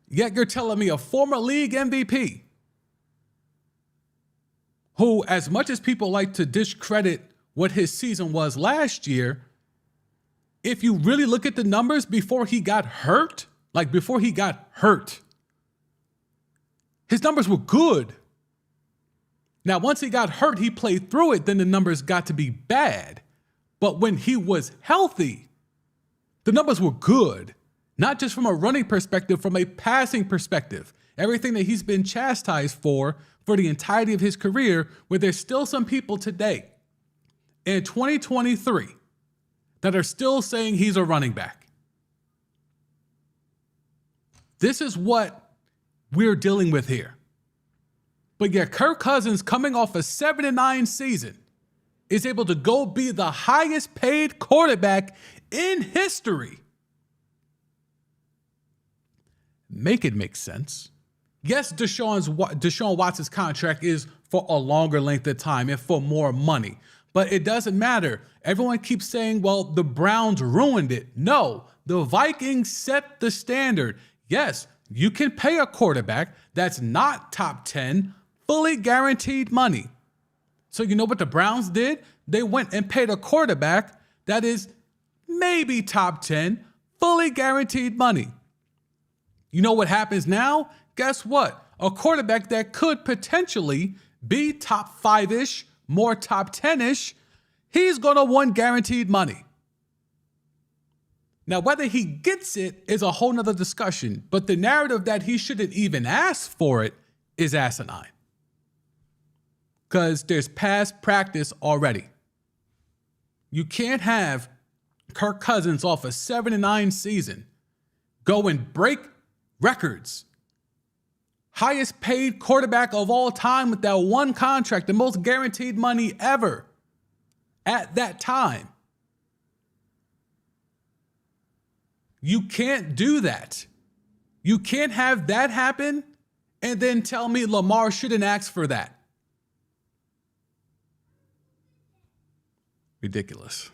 Yet you're telling me a former league MVP who, as much as people like to discredit what his season was last year, if you really look at the numbers before he got hurt, his numbers were good. Now, once he got hurt, he played through it, then the numbers got to be bad. But when he was healthy, the numbers were good. Not just from a running perspective, from a passing perspective. Everything that he's been chastised for the entirety of his career, where there's still some people today in 2023 that are still saying he's a running back. This is what we're dealing with here. But yeah, Kirk Cousins, coming off a 7-9 season, is able to go be the highest paid quarterback in history. Make it make sense. Yes, Deshaun Watson's contract is for a longer length of time and for more money, but it doesn't matter. Everyone keeps saying, well, the Browns ruined it. No, the Vikings set the standard. Yes, you can pay a quarterback that's not top 10 fully guaranteed money. So you know what the Browns did? They went and paid a quarterback that is maybe top 10 fully guaranteed money. You know what happens now? Guess what? A quarterback that could potentially be top 5-ish, more top 10-ish, he's going to want guaranteed money. Now, whether he gets it is a whole nother discussion, but the narrative that he shouldn't even ask for it is asinine. Because there's past practice already. You can't have Kirk Cousins off a 7-9 season go and break records. Highest paid quarterback of all time with that one contract, the most guaranteed money ever at that time. You can't do that. You can't have that happen and then tell me Lamar shouldn't ask for that. Ridiculous.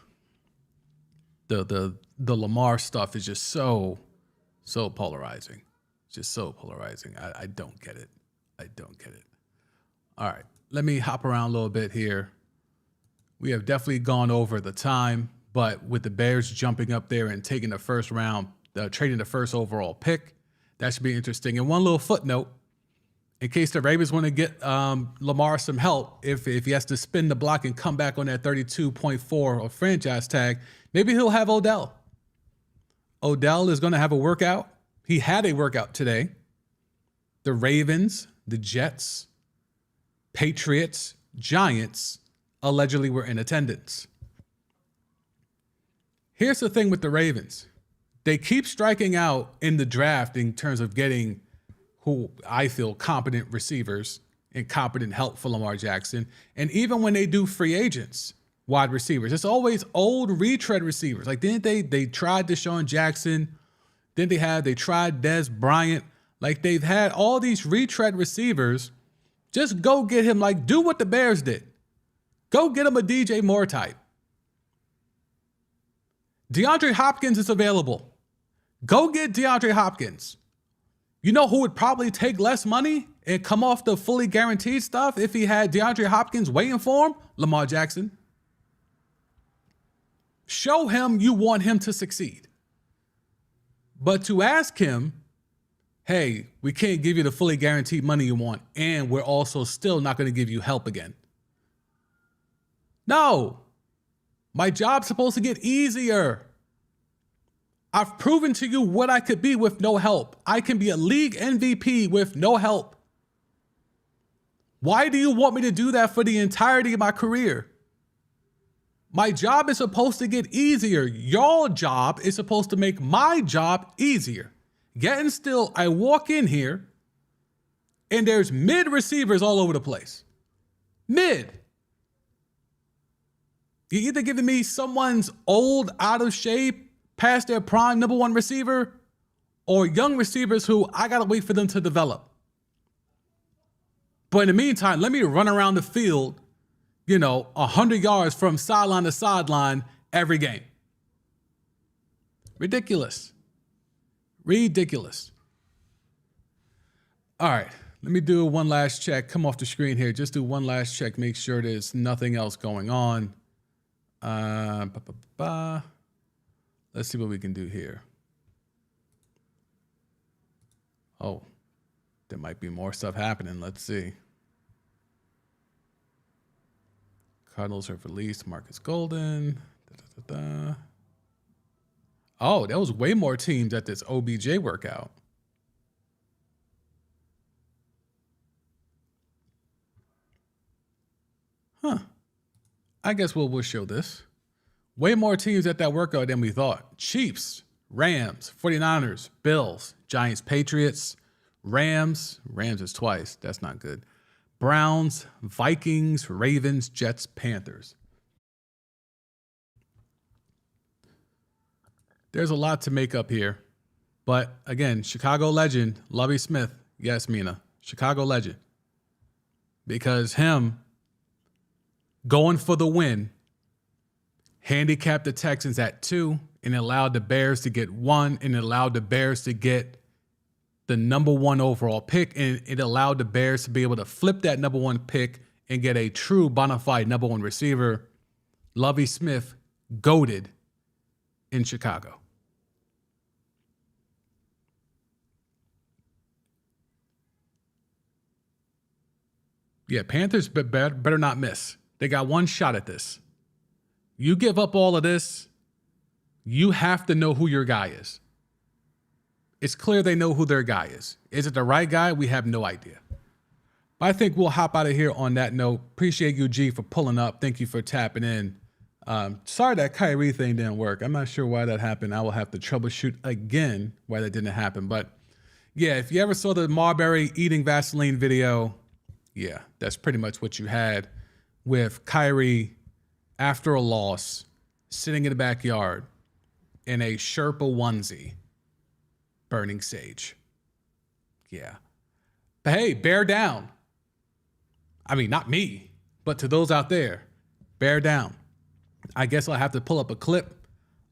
The Lamar stuff is just so polarizing. Just so polarizing. I don't get it. I don't get it. All right, let me hop around a little bit here. We have definitely gone over the time, but with the Bears jumping up there and taking the first round, trading the first overall pick, that should be interesting. And one little footnote, in case the Ravens want to get Lamar some help, if he has to spin the block and come back on that 32.4 or franchise tag, maybe he'll have Odell. Odell is going to have a workout. He had a workout today. The Ravens, the Jets, Patriots, Giants allegedly were in attendance. Here's the thing with the Ravens. They keep striking out in the draft in terms of getting who I feel competent receivers and competent help for Lamar Jackson. And even when they do free agents, wide receivers, it's always old retread receivers. Like, didn't they tried Deshaun Jackson? Then they tried Dez Bryant. Like, they've had all these retread receivers. Just go get him. Like, do what the Bears did. Go get him a DJ Moore type. DeAndre Hopkins is available. Go get DeAndre Hopkins. You know who would probably take less money and come off the fully guaranteed stuff if he had DeAndre Hopkins waiting for him? Lamar Jackson. Show him you want him to succeed. But to ask him, hey, we can't give you the fully guaranteed money you want, and we're also still not going to give you help again. No. My job's supposed to get easier. I've proven to you what I could be with no help. I can be a league MVP with no help. Why do you want me to do that for the entirety of my career? My job is supposed to get easier. Your job is supposed to make my job easier. Yet and still, I walk in here and there's mid receivers all over the place. Mid. You're either giving me someone's old, out of shape, past their prime number one receiver, or young receivers who I got to wait for them to develop. But in the meantime, let me run around the field, 100 yards from sideline to sideline every game. Ridiculous. Ridiculous. All right, let me do one last check. Come off the screen here. Just do one last check. Make sure there's nothing else going on. Let's see what we can do here. Oh, there might be more stuff happening. Let's see. Cardinals have released Marcus Golden. Oh, there was way more teams at this OBJ workout. Huh. I guess we'll show this. Way more teams at that workout than we thought. Chiefs, Rams, 49ers, Bills, Giants, Patriots, Rams is twice. That's not good. Browns, Vikings, Ravens, Jets, Panthers. There's a lot to make up here. But again, Chicago legend, Lovie Smith. Yes, Mina. Chicago legend. Because him going for the win handicapped the Texans at 2 and allowed the Bears to get 1 and allowed the Bears to get the number 1 overall pick, and it allowed the Bears to be able to flip that number 1 pick and get a true bona fide number 1 receiver. Lovie Smith goated in Chicago. Yeah, Panthers better not miss. They got one shot at this. You give up all of this, you have to know who your guy is. It's clear they know who their guy is. Is it the right guy? We have no idea. I think we'll hop out of here on that note. Appreciate you, G, for pulling up. Thank you for tapping in. Sorry that Kyrie thing didn't work. I'm not sure why that happened. I will have to troubleshoot again why that didn't happen. But yeah, if you ever saw the Marbury eating Vaseline video, yeah, that's pretty much what you had with Kyrie after a loss, sitting in the backyard in a Sherpa onesie, burning sage. Yeah. But hey, bear down. I mean, not me, but to those out there, bear down. I guess I'll have to pull up a clip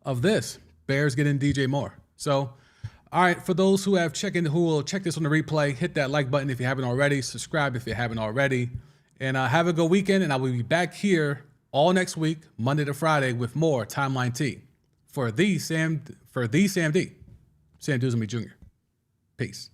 of this. Bears getting DJ Moore. So, all right, for those who will check this on the replay, hit that like button if you haven't already, subscribe if you haven't already, and have a good weekend. And I will be back here all next week, Monday to Friday, with more Timeline T for the Sam D. Sam Duzemy Jr. Peace.